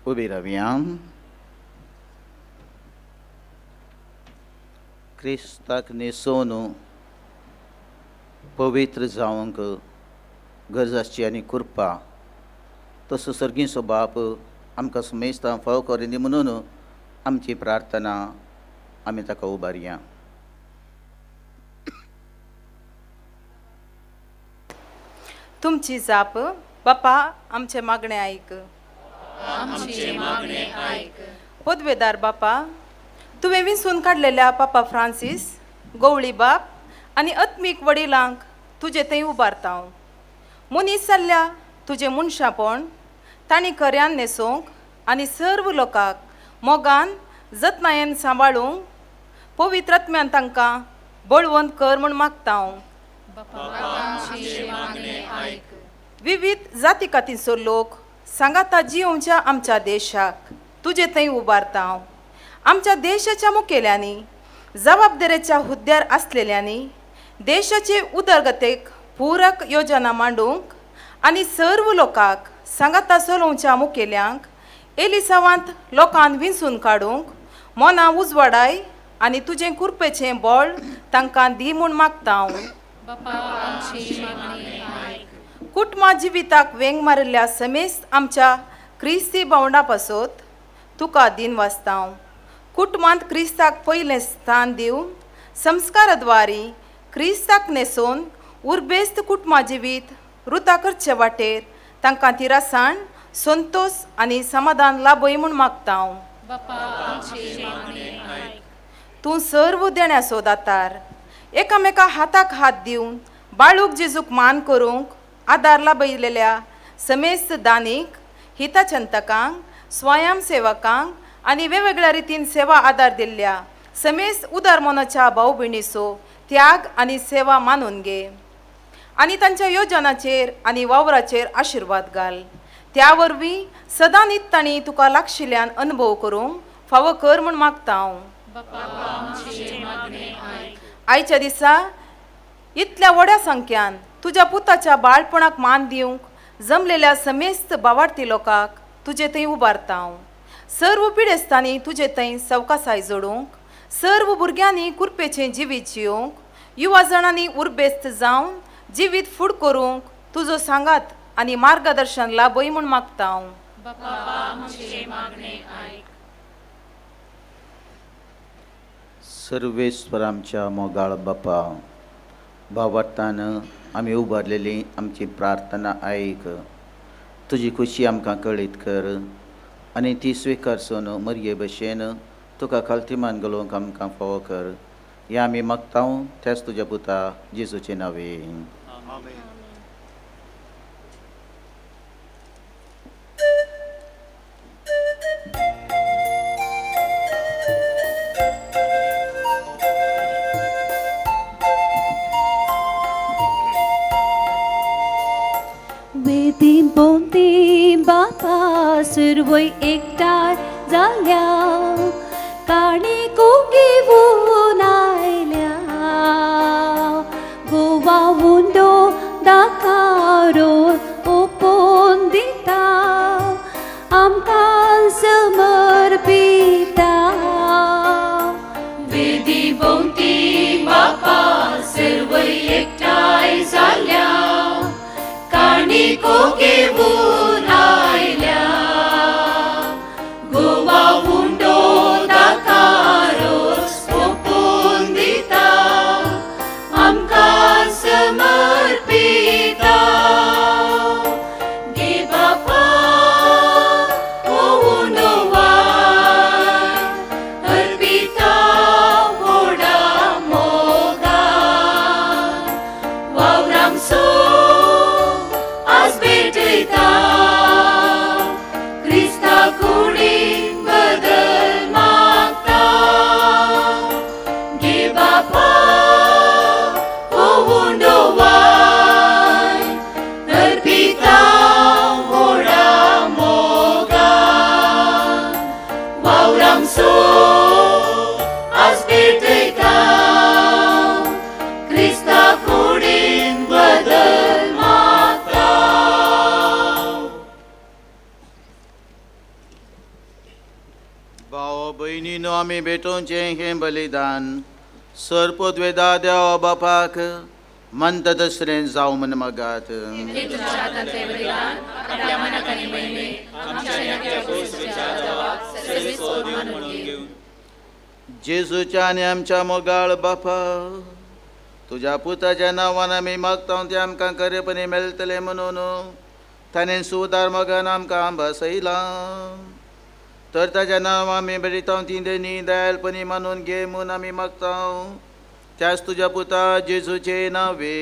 उबी रावया. क्रिस्ताक न्हेसोवन पवित्र जावंक गरज आसची आनी कृपा तसो सर्गीचो बाप आमकां समेस्तां फावो करूं दी म्हणून आमची प्रार्थना आमी ताका उबारया. तुमची जाप बापा आमचे मागणे ऐक. पदवेदार बापा, तुवें विंचून काडलेल्या पापा फ्रांसीस, गवळी बाप आनी आत्मीक वडिलांक तुजे थंय उबारता. मनीस जाल्ल्या तुझे मनशापण तांणी खऱ्यान नेसूंक आनी सर्व लोकांक मोगान जतनायेन सांबाळूंक पवित्र आत्म्यान तांकां बळवंत कर म्हूण मागता हांव. विविध जाती कातींचो लोक सांगाता जियोवच्या आमच्या देशाक तुजे थंय उबारता हांव. आमच्या देशाच्या मुखेल्यांनी जबाबदारेच्या हुद्द्यार आसलेल्यांनी देशाचे उदरगतेक पूरक योजना मांडूंक आनी सर्व लोकांक सांगाता चलोवच्या मुखेल्यांक एलिसावांत लोकांन विंचून काडूंक मना उजवाडाय आनी तुजें कुरपेचें बळ तांकां दी म्हूण मागता हांव. कुटुंबा जिविताक वेंग मारिल्ल्या समेस्त आमच्या क्रिस्ती भावंडा पासत तुका दिन वाचता हांव. कुटुंबांत क्रिस्ताक पयलें स्थान दिवन संस्काराद्वारी क्रिस्ताक नेसून उर्बेस्त कुटुंबा जिवीत रुता करचे वाटेर तांकां तिरासाण संतोष आनी समाधान लाभय म्हूण मागता हांव. तूं सर्व देण्याचो दातार एकामेका हाताक हात दिवन बाळूक जेजूक मान करूंक आदार लाभयलेल्या समेस्त दानीक हितचिंतकांक स्वयंसेवकांक आनी वेगवेगळ्या रितीन सेवा आदार दिल्ल्या समेस्त उदार मनाच्या भाऊ भयणीचो त्याग आनी सेवा मानून घे आनी तांच्या योजनाचेर आनी वावराचेर आशिर्वाद घाल. त्या वरवीं सदां न्हीद तांणी तुका लागशिल्ल्यान अनुभव करूंक फावो कर म्हूण मागता हांव. आयच्या दिसा इतल्या व्हड्या संख्यान तुज्या पुताच्या बाळपणाक मान दिवंक जमलेल्या समेस्त भावार्थी लोकांक तुजे थंय उबारता हांव. सर्व पिडेस्तांनी तुजे थंय सवकासाय जोडूंक सर्व भुरग्यांनी कुरपेचें जिवीत जियोंक युवा जाणांनी उर्बेस्त जावन जिवीत फूड करूंक तुजो सांगात आनी मार्गदर्शन लाभय म्हूण मागता हांव. सर्वेस्वर आमच्या मोगाळ बापा, भावार्थान आमी उबारलेली आमची प्रार्थना आयक. तुजी खुशी आमकां कळीत कर आनी ती स्विकारसून मरये भशेन तुका खालतीमान घालूंक आमकां फावो कर. हें आमी मागता त्याच तुज्या पुता जेजूचे नांवें. वेदी बोंती बापा सर्वय एकठांय जाल्या काणी घेवन आयल्या गोवा हुंडो दाकारो ओपोवन दिता आमकां समर्पिता. वेदी भोंवती बापा सर्वय एकठांय जाल्या काणिको घेवन आयल्या गोवा हुंडो दाकारो ओपोवन दिता आमकां समर्पिता. गे बापा ओ हुंडो वाय अर्पिता व्हडा मोगान वावरांचो क्रिस्ता कुडीन बदल मागता. गे बापा ओ हुंडो वाय अर्पिता व्हडा मोगान वावरांचो आज भेटयता क्रिस्ता कुडीन बदल मागता. भाव भयणीनो आमी भेटोवचें हें बलिदान सरपोद्वेदा देवा बापाक म्हणटा तसलें जावं म्हण मागात. जेजूच्या आनी आमच्या मोगाळ बापा, तुज्या पुताच्या नांवान आमी मागता तें आमकां खरेपणी मेळटलें म्हणून ताणें सुदार मोगान आमकां आंबासयलां. तर ताच्या नांवां आमी बरयता ती देणी दयाळपणी मानून घे म्हूण आमी मागता त्याच तुज्या पुता जेजूचे नांवे.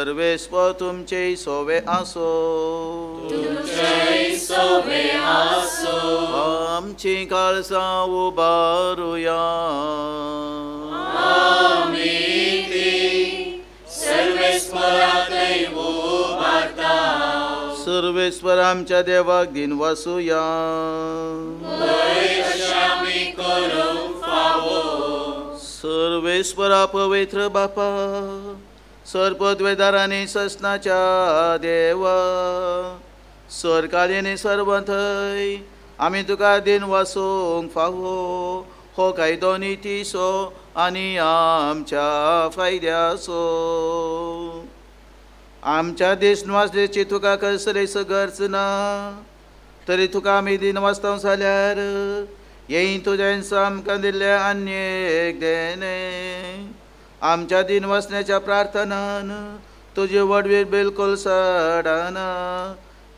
सर्वेस्व तुमचे सोवे आसो. तुमचे सोवे आसो. आमची काळजां उबारुया. आमी ती सर्वेस्पराकय उबारता. सर्वेस्वर आमच्या देवाक दिन वासुया. आमी करूंक फावो. सर्वेस्वरा पवित्र बापा, सर्पद्वेदारांनी ससनाच्या देवा, सरकाळीनी सर्वंथय आमी तुका दिन वासूंक फावो. हो कायदो नितीसो आनी आमच्या फायद्याचो. आमच्या देशनिवासाची तुका कसलीच गरज ना, तरी तुका आमी दिन वाचता जाल्यार येई तुज्यान आमकां दिल्ले आन्येक देणे. आमच्या दिन वसण्याच्या प्रार्थनान तुजी वडवीर बिलकुल सडाना,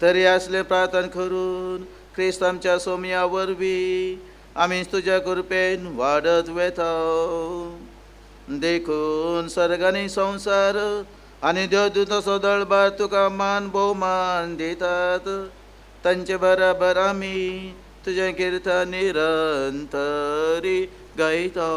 तरी असले प्रार्थना करून क्रिस्त आमच्या सोमया वरवीं आमी तुज्या कृपेन वाडत वेता. देखून सर्गानी संवसार आनी देवदूताचो दळबार तुका मान भोवमान दितात. तांचे बराबर आमी तुझे कीर्तन निरंतरी गायता.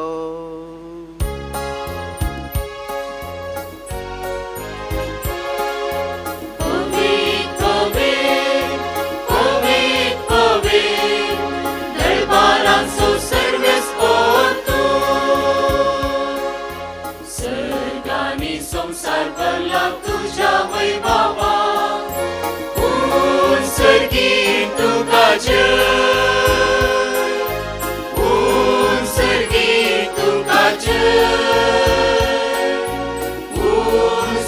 संसार भरला तुझ्या वैभवा. सर्गीन तुका जय. सर्गीन तुका जय.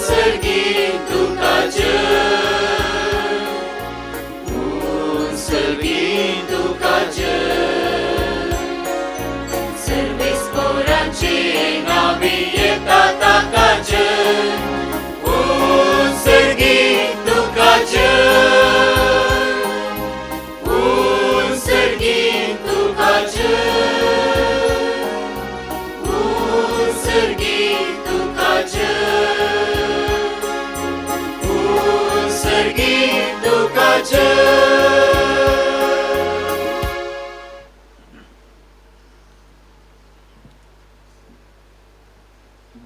सर्गीन तुका जय. सर्गीन तुका जय. सर्वेस्परांची नावे येतात ताका जय. सर्गीन तुका जय.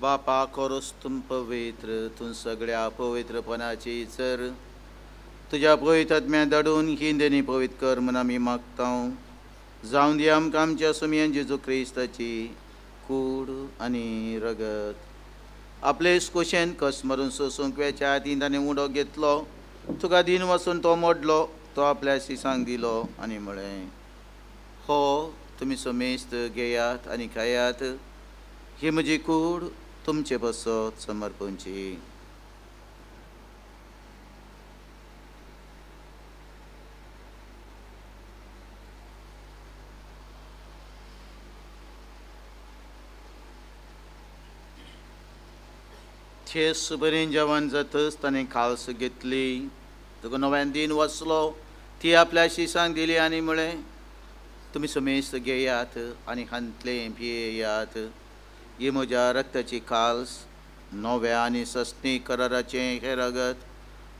बापा कोरोस तुम पवित्र, तू सगळ्या पवित्रपणाची चर तुझ्या पवित्रात्म्या दडून हिंदेनी पवित्र कर म्हूण आमी मागता. जावं दी आमकां आमच्या सुमयेन जेजू क्रिस्ताची कूड आनी रगत आपले कुशेन कस मारून सोसूंक वेच्या हातीन ताणें उडो घेतलो. तुका दिन वचून तो मोडलो, तो आपल्या शिसांक दिलो आनी म्हळें, हो तुमी समेस्त घेयात आनी खायात. ही म्हजी कूड तुमचे बसत समर्पणची. थेस बरें जेवण जातच ताणें खालस घेतली. तुका नव्यान दिन वचलो, ती आपल्या शिसांक दिली आनी म्हळें, तुमी समेस्त घेयात आनी हांतले पियेयात. ही म्हज्या रक्ताची खालस, नव्या आनी सस्ती कराराचें हें रगत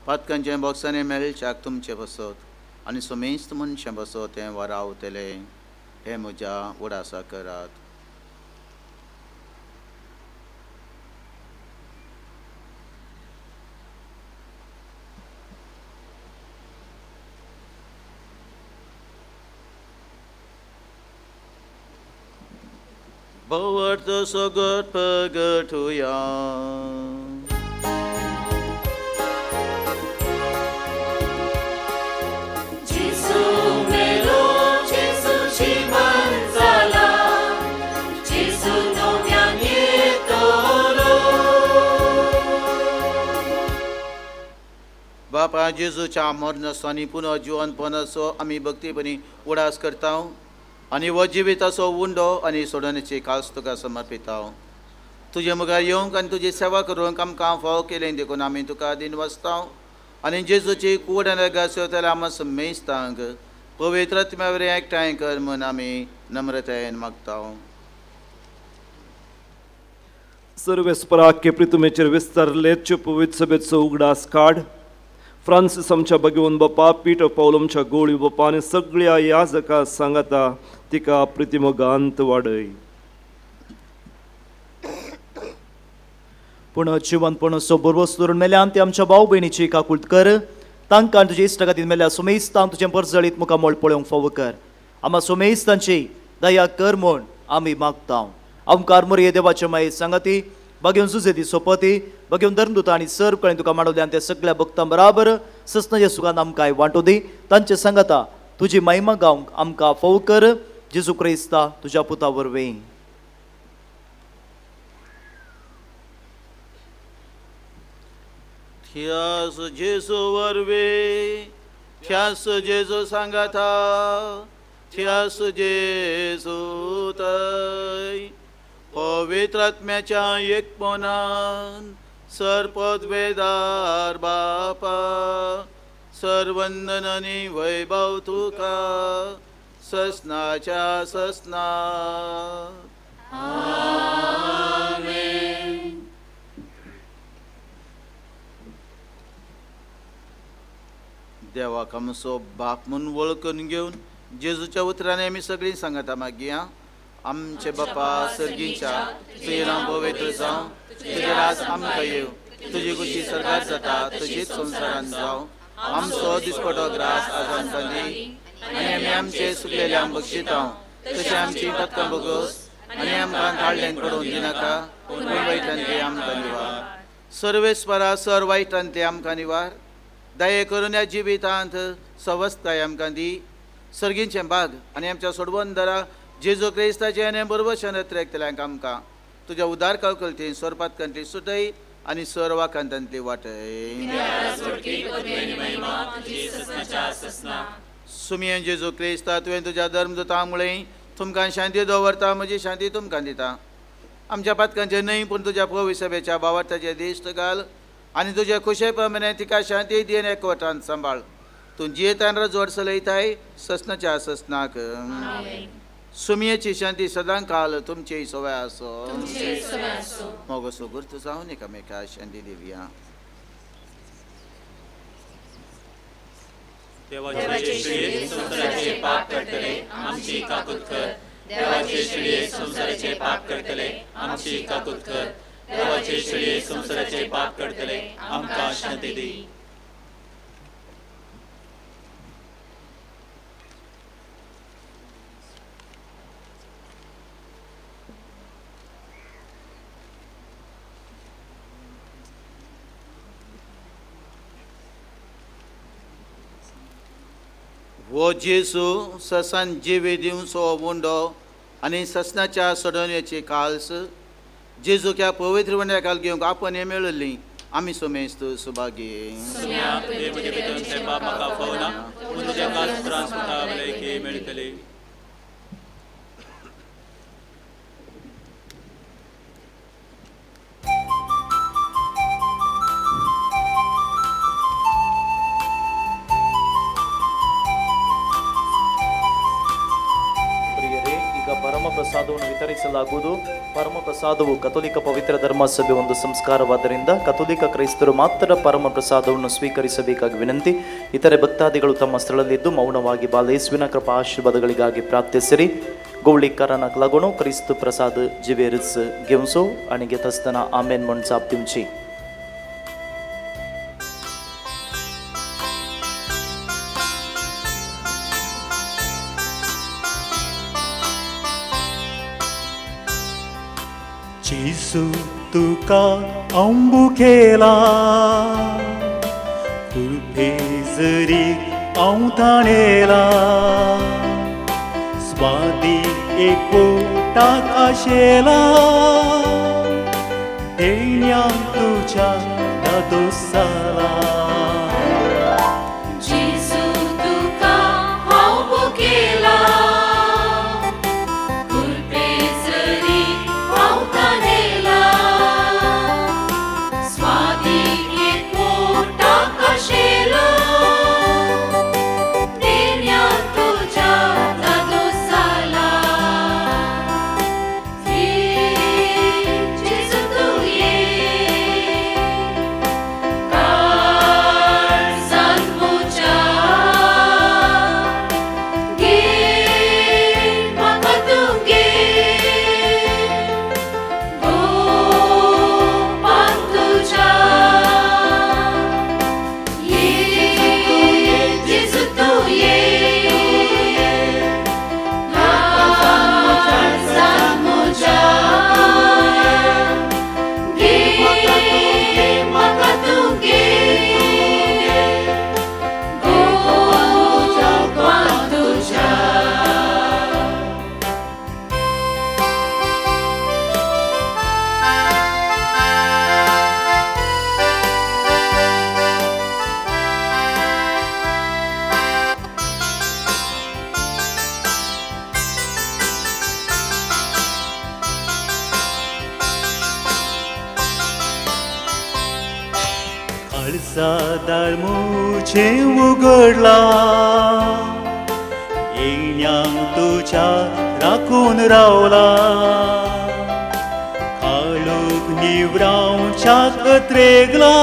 पातकांचे बॉक्सांनी मेळच्याक तुमचे बसत आनी समेस्त मनशां बसत हें वरावतलें. हें म्हज्या उडासा करात. Bawat sogot pagatuya. Jesu melo, Jesu jivan zala, Jesu nowian yetolo. बापा जेजूच्या मरणाचो पुन्हा जिवंतपणाचो आमी भक्तीपणी उडास करता आनी हो जिविताचो उंडो आनी सोडण्याची खास तुका समर्पिता. तुजे मुखार येवंक आनी तुजी सेवा करूंक आमकां फाव केलें देखून आमी तुका दिन वचता आनी जेजूची कूड आनी रगत जाल्यार आमी समेस्तांक पवित्र आत्म्या वरवीं एकठांय कर म्हूण आमी नम्रतायेन मागता. सर्वेस्पराके प्रितुमेचेर विस्तारलेच्यो पवित्र सभेचो उगडास काड. फ्रांसीस आमच्या बगेवन बापा, पीटर पौल आमच्या गोळी बापा आनी सगळ्या याजकां सांगता तिका प्रितिमोगांत वाडय. पूण जिवंतपण सोबोरवस दवरून मेल्यान ती आमच्या भाव भयणीची काकुळट कर. तांकां तुजे इश्ट खातीर मेल्या सुमेस्तांक तुजें परजळीत मुखार मोळ पळोवंक फावो कर. आम्हा सुमेस्तांची दया कर म्हूण आमी मागता. आमकां मोरये देवाचे माये सांगाती बगेवन सुजेती सोपती बगेवन धर्मदूत आनी सर्व कळें तुका माडवल्यान त्या सगळ्या भक्तां बराबर सस्नाच्या सुखान आमकां वांटो दी. तांचे सांगता तुजी महिमा गावंक आमकां फावो कर. जेजू क्रिस्ता तुज्या पुता वरवीं. Thias Jesu वरवीं, thias Jesu सांगता, thias Jesu थंय. पवित्र आत्म्याच्या एकपणान सरपदवेदार बापा, सर्वंदन आनी वैभव तुका ससनाच्या ससना. देवाक आमचो बाप म्हणून वळखून घेवन जेजूच्या उतरांनी आमी सगळीं सांगता मागया. आमचे बापा सर्गीच्या तुजें नांव पवित्र जावं, तुजें राज आमकां येव, तुजी कुशी सरकार जाता तशीच संवसारांत जावं. आमचो दिसपटो ग्रास आज आमकां दी आनी आमी आमचे सुकलेल्यांक बक्षिता तशें आमची पथकां बगोस आनी आमकां थाळ्यांत पडोवन दिनाका, पूण वायटांतली आमकां निवार. सर्वेस्परा सर वायटांतली आमकां निवार. दये करून ह्या जिवितांत सवस्थाय आमकां दी. सर्गींचें बाग आनी आमच्या सोडवंदरा जेजू क्रिस्ताचे आनी बरोबर शेनत्रेकतल्यांक आमकां तुज्या उदार कळकळटी स्वरपातकांतली सुटय आनी सर्वाकांतांतली वाटय. सुमये जेजू क्रिस्ता तुवें तुज्या धर्मदुतां मुळे तुमकां शांती दवरता, म्हजी शांती तुमकां दिता. आमच्या पातकांचे न्हय पूण तुज्या पवित्र सभेच्या भावार्थाचे दिश्ट घाल आनी तुजे खुशे प्रमाणे तिका शांती दी आनी एकवटान सांबाळ. तूं जियेतान रजवड चलयताय ससनाच्या ससनाक. सुमयेची शांती सदां काल तुमचे सवय आसो. मोगो सुगुर्त जावन एकामेका शांती दिवया. देवाचे शिळे संसाराचे पाप करतले आमची काकूत कर. देवाचे शिळे संसाराचे पाप करतले आमची काकूत कर. देवाचे शिळे संसाराचे पाप करतले आमकां शांती दी. वो जेसू ससान जिवे दिवचो मुंडो आनी ससनाच्या सडवण्याची काल्स जेजूच्या पवित्र वंड्याकाल घेवंक आपण हे मेळिल्ली आमी सोमेस्त सुभागी. मेळटले. ಪರಮಪ್ರಸಾದವನ್ನು ವಿತರಿಸಲಾಗುವುದು. ಪರಮಪ್ರಸಾದವು ಕಥೋಲಿಕ ಪವಿತ್ರ ಧರ್ಮಸಭೆ ಒಂದು ಸಂಸ್ಕಾರವಾದ್ದರಿಂದ ಕಥೋಲಿಕ ಕ್ರೈಸ್ತರು ಮಾತ್ರ ಪರಮಪ್ರಸಾದವನ್ನು ಸ್ವೀಕರಿಸಬೇಕಾಗಿ ವಿನಂತಿ. ಇತರೆ ಭಕ್ತಾದಿಗಳು ತಮ್ಮ ಸ್ಥಳದಲ್ಲಿದ್ದು ಮೌನವಾಗಿ ಬಾಲಯೇಸುವಿನ ಕೃಪಾ ಆಶೀರ್ವಾದಗಳಿಗಾಗಿ ಪ್ರಾರ್ಥಿಸಿರಿ. गवळीकारांक लागून क्रिस्त प्रसाद जिवेरच घेवचो आनी घेत आसतना आमेन म्हण जाप दिवची. जेसू तुका अंबू केला कुर्पे जरी हांव ताणेला स्वादी एकवटाक आशेला देण्यान तुज्या दादोसाला. Jesus, दार मुझे उघडला येण्यां तुझ्या राखून रावला काळोख निवरावच्याक त्रेगला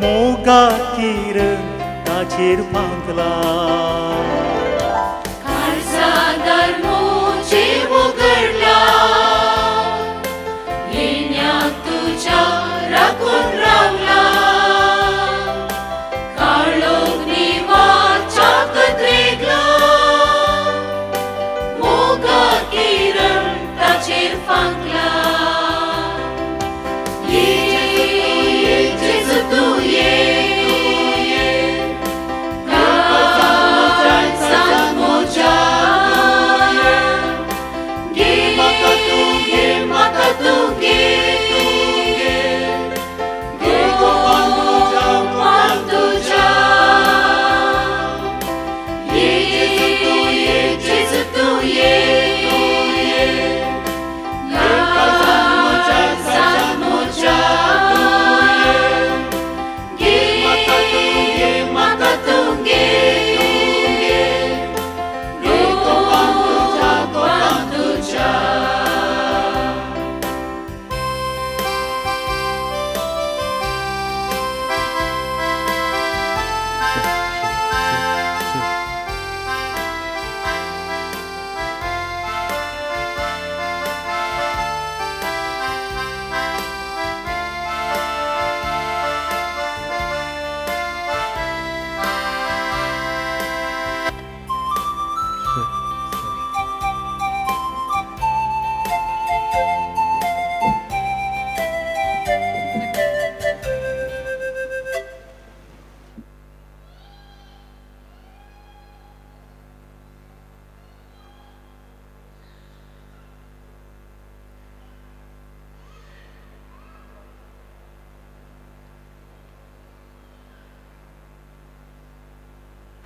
मोगा किरण ताचेर पांगला दार मुझे उघडला येण्यां तुझ्या राखून रावला काळोख निवाच्याक त्रेगला मोगा किरण ताचेर पांगला जेजू तू ये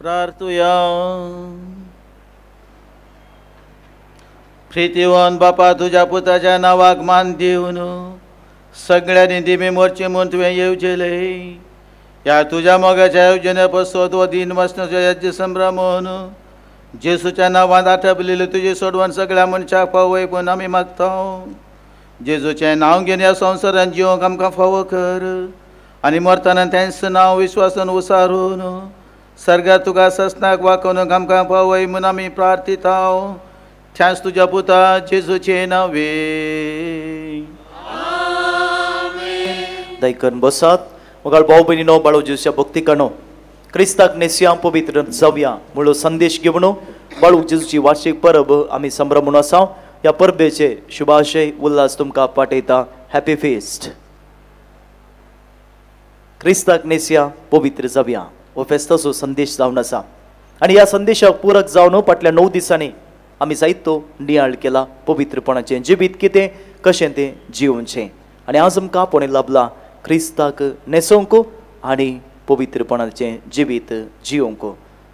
प्रार्थुया. प्रितीवान बापा तुझ्या पुताच्या नावाक मान दिवन सगळ्यांनी दिमे मोर्चे म्हूण तुवें येवचेले ह्या तुझ्या मोगाच्या येवजणे पसत व दिन वचनाच्या यज्ञ संभ्रमून जेसूच्या नांवांत आठवलेले तुझे सोडवण सगळ्या मनशाक फावय पूण आमी मागता. जेजूचें नांव घेवन ह्या संवसारांत जिवंक आमकां फावो कर आनी मरतना तेंच नांव विश्वासान उसारून सर्गात तुका ससनाक वाकोवनूक आमकां फावय म्हूण आमी प्रार्थिता. थँक्स तुज्या पुता जेजूचे नांवे. दायकन बसात. मगाळ भाऊ बहिणीनो बाळो जेसूच्या भक्ती करणो क्रिस्ताक नेस्या पवित्र जावया म्हणून संदेश घेवन बाळू जेजूची वार्षिक परब आमी संभ्रमून आसा. ह्या परबेचे शुभाशय उल्हास तुमकां पाठयता. Happy fest. क्रिस्ताक नेस्या पवित्र जावया हो फेस्ताचो संदेश जावन आसा आनी ह्या संदेशाक पूरक जावन फाटल्या 9 दिसांनी आमी जायतो नियाळ केला पवित्रपणाचें जिवीत कितें कशें तें जिवोवचें आनी आज आमकां आपणे लाभला क्रिस्ताक नेसोवंक आनी पवित्रपणाचें जिवीत जिवोवंक.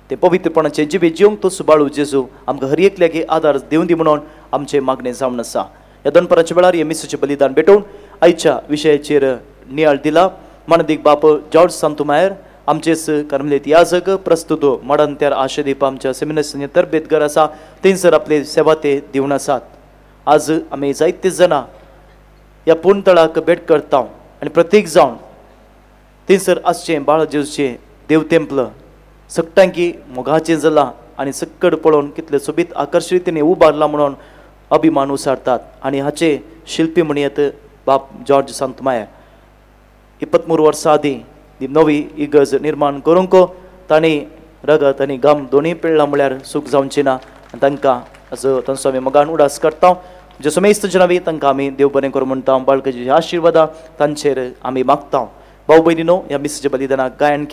तें पवित्रपणाचें जिवीत जिवंक तो सुबाळू जेजू आमकां हर एकल्याक आदार दिवं दी म्हणून आमचें मागणें जावन आसा. ह्या दनपाराच्या वेळार हे मिसाचें बलिदान भेटोवन आयच्या विशयाचेर नियाळ दिला. मानदीक बाप जॉर्ज सांतुमायर आमचेच कर्मलेत याजक प्रस्तुत मडंत्यार आशदीप आमच्या सेमिनर्सांनी तरबेतगर आसा थंयसर आपले सेवा ते दिवन आसात. आज आमी जायते जाणां ह्या पुणतळाक भेट करता आनी प्रत्येक जावन थंयसर आसचें बाळ जेजूचें देव तेंपल सक्टांकी मोगाचें जालां आनी सक्कड पळोवन कितले सोबीत आकर्शीतीने उबारला म्हणून अभिमान उसारतात आनी हाचे शिल्पी म्हणयत बाप जॉर्ज सांतमायर. 23 वर्सां आदी नवी इगर्ज निर्माण करूंक तांणी रगत आनी घाम दोनूय पिळ्ळा म्हळ्यार सूख जावचें ना. तांकां असो तांचो आमी मोगान उडास करता. जे समेस्तच्या नांवी तांकां आमी देव बरें करूं म्हणटा. बाळकाची आशिर्वादा तांचेर आमी मागता. भाऊ भयणीनो ह्या मिसाच्या बलिदानाक गायन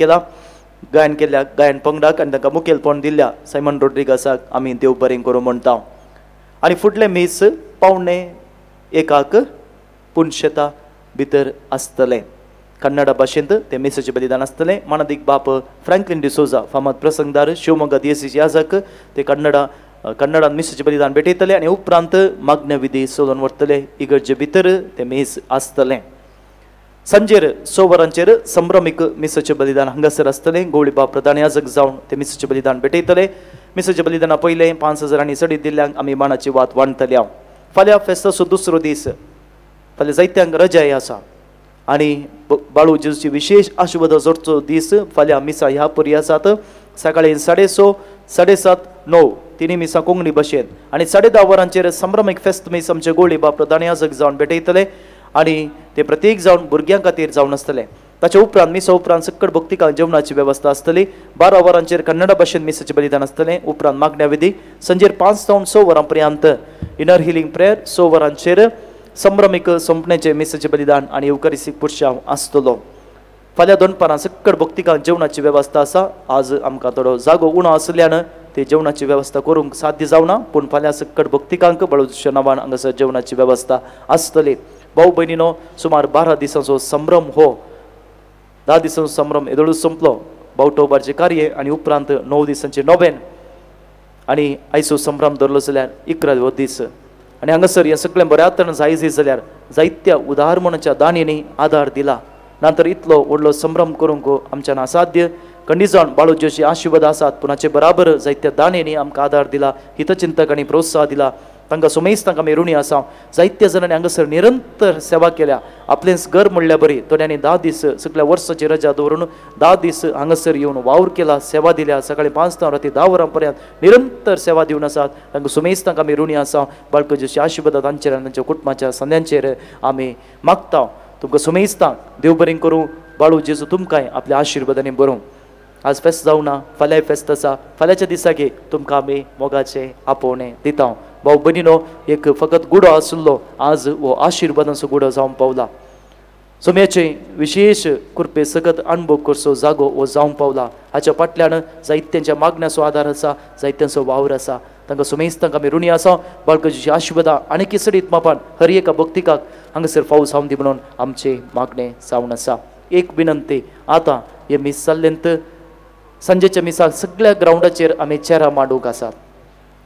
केल्या गायन पंगडाक आनी तांकां मुखेलपण दिल्ल्या सायमन रोड्रिगासाक आमी देव बरें करूं म्हणटा. आनी फुडले मीस 1:45 पुणशेता भितर आसतलें. कन्नड भाशेंत ते मिसाचें बलिदान आसतलें. मानदीक बाप फ्रँकलिन डिसोजा फामाद प्रसंगदार शिवमोगा दिएसीचे याजक ते कन्नडांत मिसाचें बलिदान भेटयतले आनी उपरांत मागण्या विधी चलोवन व्हरतले. इगर्जे भितर ते मीस आसतलें. संजेर सोवरांचेर संभ्रमीक मिसाचें बलिदान हांगासर आसतलें. गवळी बाब प्रधान याजक जावन ते मिसाचें बलिदान भेटयतले. मिसाच्या बलिदाना पयलें 5000 सडी दिल्ल्यांक आमी मानाची वात वांडटले. फाल्यां फेस्ताचो दुसरो दीस. फाल्यां जायत्यांक रजाय आसा आनी बाळू जेजूची विशेष आशिर्वाद जोडचो दीस. फाल्यां मिसा ह्या परी आसात. सकाळीं 6:30, 7:30, 9 तिनी मिसां कोंकणी भाशेन आनी 10:30 वरांचेर संभ्रमीक फेस्त मीस आमचे गवळी बाब प्रधान याजक जावन भेटयतले आनी ते प्रत्येक जावन भुरग्यां खातीर जावन आसतले. ताच्या उपरांत मिसा उपरांत सकट भक्तिकांक जेवणाची वेवस्था आसतली. 12 वरांचेर कन्नड भाशेन मिसाचें बलिदान आसतलें. उपरांत मागण्या विधी. संजेर 5 सावन 6 वरां पर्यंत इनर हिलिंग प्रेयर. 6 वरांचेर संभ्रमीक संपणेचें मिसाचें बलिदान आनी युकारिस्तीक पुरशाव आसतलो. फाल्यां दनपारां सकट भक्तिकांक जेवणाची वेवस्था आसा. आज आमकां थोडो जागो उणो आसल्यान ते जेवणाची वेवस्था करूंक साध्य जावना. पूण फाल्यां सकट भक्तिकांक बाळूच्या नांवान हांगासर जेवणाची वेवस्था आसतली. भाऊ भयणीनो, सुमार 12 दिसांचो संभ्रम हो 10 दिसांचो संभ्रम येदोळूच संपलो. बावटोवपाचें कार्य आनी उपरांत 9 दिसांचें नोवेन आनी आयचो संभ्रम धरलो जाल्यार 11वो दीस. आनी हांगासर हें सगळें बऱ्या तरेन जायज जाल्यार जायत्या उदाहरणाच्या दाणींनी आदार दिला. नंतर इतलो व्हडलो संभ्रम करूंक आमच्यान असाध्य. खंडीजावन बाळू जेजूचे आशिर्वाद आसात पूण हाचे बराबर जायत्या दाणींनी आमकां आदार दिला. हितचिंतक आनी प्रोत्साह दिला. तांकां सुमेस्तांक आमी ऋणी आसा. जायत्या जाणांनी हांगासर निरंतर सेवा केल्या. आपलेंच घर म्हणल्यार बरी. थोड्यांनी 10 दीस सगळ्या वर्साची रजा दवरून 10 दीस हांगासर येवन वावर केला, सेवा दिल्या. सकाळीं 5 ते राती 10 वरां पर्यंत निरंतर सेवा दिवन आसात. तांकां सुमेस्तांक आमी ऋणी आसा. बाळको जेजूचे आशिर्वाद तांचेर आनी तांच्या कुटुंबाच्या संद्यांचेर आमी मागता. तुमकां सुमेस्तांक देव बरें करूं. बाळू जेजू तुमकांय आपल्या आशिर्वादांनी बरोवं. आज फेस्त जावना, फाल्यां फेस्त आसा. फाल्यांच्या दिसाक तुमकां आमी मोगाचें आपोवणें दिता. भाऊ भयणीनो, एक फकत गुडो आसलो आज हो आशिर्वादाचो गुडो जावन पावला. सोम्याचे विशेष कृपे सकत अणभव करचो जागो हो जावन पावला. हाच्या फाटल्यान जायत्यांच्या मागण्याचो आदार आसा, जायत्यांचो वावर आसा. तांकां सुमेस्तांक आमी ऋणी आसा. बाळकाची आशिर्वादां आनी किसडीत मापान हर एका भक्तिकाक हांगासर फावो जावन दी म्हणून आमचें मागणें जावन आसा. एक विनंती, आतां हे मीस जाल्लेंत संजेच्या मिसाक सगळ्या ग्रावंडाचेर आमी चेरां मांडूंक आसात.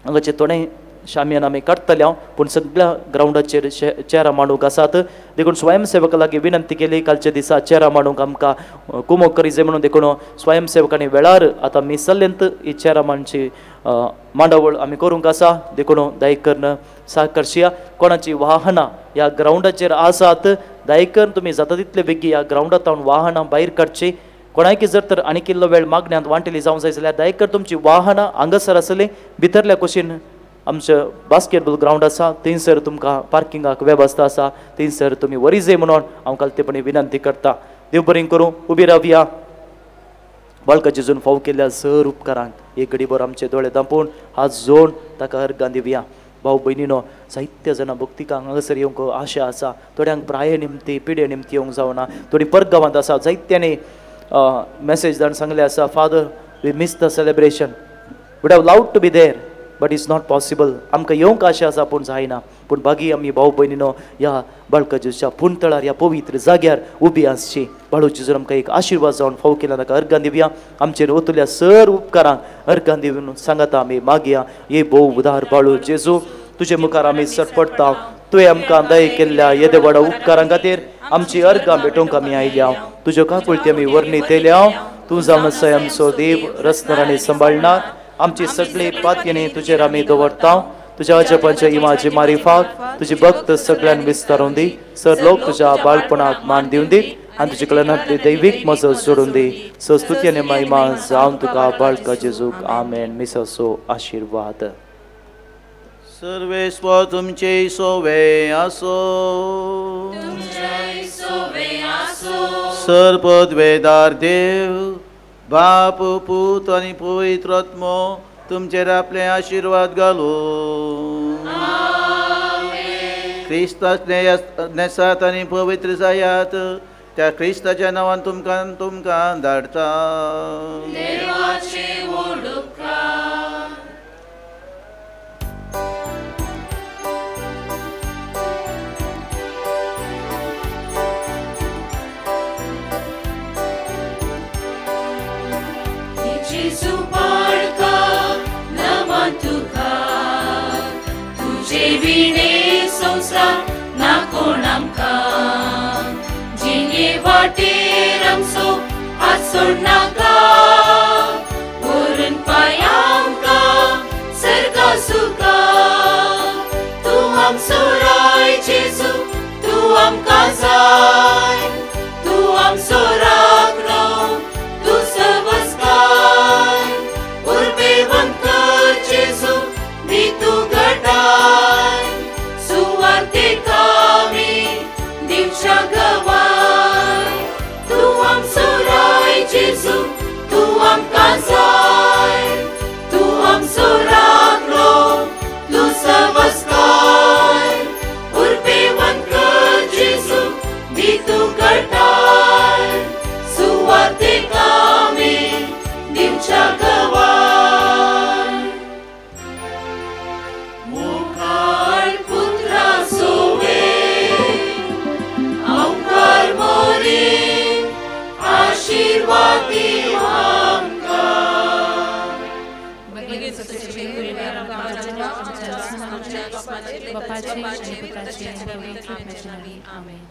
हांगाचे थोडें शामियान आमी काडटले पूण सगळ्या ग्रावंडाचेर चेरां मांडूंक आसात. देखून स्वयंसेवका लागीं विनंती केली कालच्या दिसा चेरां मांडूंक आमकां कुमोग करी जाय म्हणून. देखून स्वयंसेवकांनी वेळार आतां मीस जाल्लेंत ही चेरां मांडची मांडावळ आमी करूंक आसा. देखून दायकरन सहकर्शिया. कोणाची वाहनां ह्या ग्रावंडाचेर आसात, दायकर तुमी जाता तितले बेगी ह्या ग्रावंडांत वाहनां भायर काडची. कोणायकी जर तर आनी किल्लो वेळ मागण्यांत वांटली जावंक जाय जाल्यार दायकर तुमची वाहनां हांगासर आसली. भितरल्या कुशीन आमचें बास्केटबॉल ग्रावंड आसा, थंयसर तुमकां पार्किंगाक वेवस्था आसा. थंयसर तुमी वरी जाय म्हणून हांव कालतेपणी विनंती करता. देव बरें करूं. उबी रावया. बाळका जेजून फावो केल्ल्या सर उपकारांक एक घडीभर आमचे दोळे धांपून हात जोडून ताका अर्गां दिवया. भाऊ भयणीनो, जायत्या जाणां भक्तिकांक हांगासर येवंक आशा आसा. थोड्यांक प्राये निमती पिडे निमती येवंक जावना. थोडीं परगांवांत आसा. जायत्यांनी मेसेज धाडून सांगलें आसा, father we miss the celebration, would have loved to be there but it's not possible. आमकां येवंक आशा आसा पूण जायना. पूण बागी आमी भाऊ भयणीनो ह्या बाळका जेजूच्या पुंतळार ह्या पवित्र जाग्यार उबी आसची. बाळू जेजून आमकां एक आशिर्वाद जावन फावो केला. ताका अर्गां दिवया. आमचेर ओतुल्या सर उपकारांक अर्गां दिवन सांगता आमी मागया. ये भोव उदार बाळू जेजू, तुजे मुखार आमी सटपडटा. तुवें आमकां दय केल्ल्या येदे व्हडा उपकारां खातीर आमची अर्गां भेटोवंक आमी आयल्या. तुज्यो काकुळटी आमी वर्णीत येयल्या. तूं जावन आसा आमचो देव, रस्त्यार सांबाळनार. आमची सगळी पातयेनी तुजेर आमी दवरता. तुज्या अजपांच्या इमाची मारिफाक तुजी भक्त सगळ्यांक विस्तारून दी. सर लोक तुज्या बाळपणाक मान दिवन दी आनी तुजे कळनातली दैवीक मजत सोडून दी. स्तुती आनी महिमा जावन तुका बाळका जेजूक. आमेन. मिसाचो आशिर्वाद. सर्वेस्व तुमचे सोवे आसो. सर्पद्वेदार देव, बाप, पूत आनी पवित्र आत्मो तुमचेर आपले आशिर्वाद घालो. क्रिस्तास नेसात आनी पवित्र जायात त्या क्रिस्ताच्या नांवान तुमकां धाडटा. Jesu बाळका नमन तुका, तुझे विणे संसार ना कोण आमकां. जिणे वाटेर आमचो हात सोडनाका वरून पांय आमकां सर्गा सुका तूं आमचो राय जेजू तूं आमकां जाय तूं आमचो राखणो तूं सवस्कार उर्बेवंत कर जेजू दी तूं घटाय सुवार्तेक आमी दिवच्या गवाय तूं आमचो राय जेजू तूं आमकां जाय तूं आमचो राखणो तूं सवस्कार उर्बेवंत कर जेजू दी तूं घटाय सुवार्तेक आमी दिवच्या गवाय मुखार पुत्रा सोवे अवकार मोरी आशीर्वाद दिव आमकां बापाचे आणि पुत्राचे आणि पवित्र आत्म्याचे नावे. आमेन.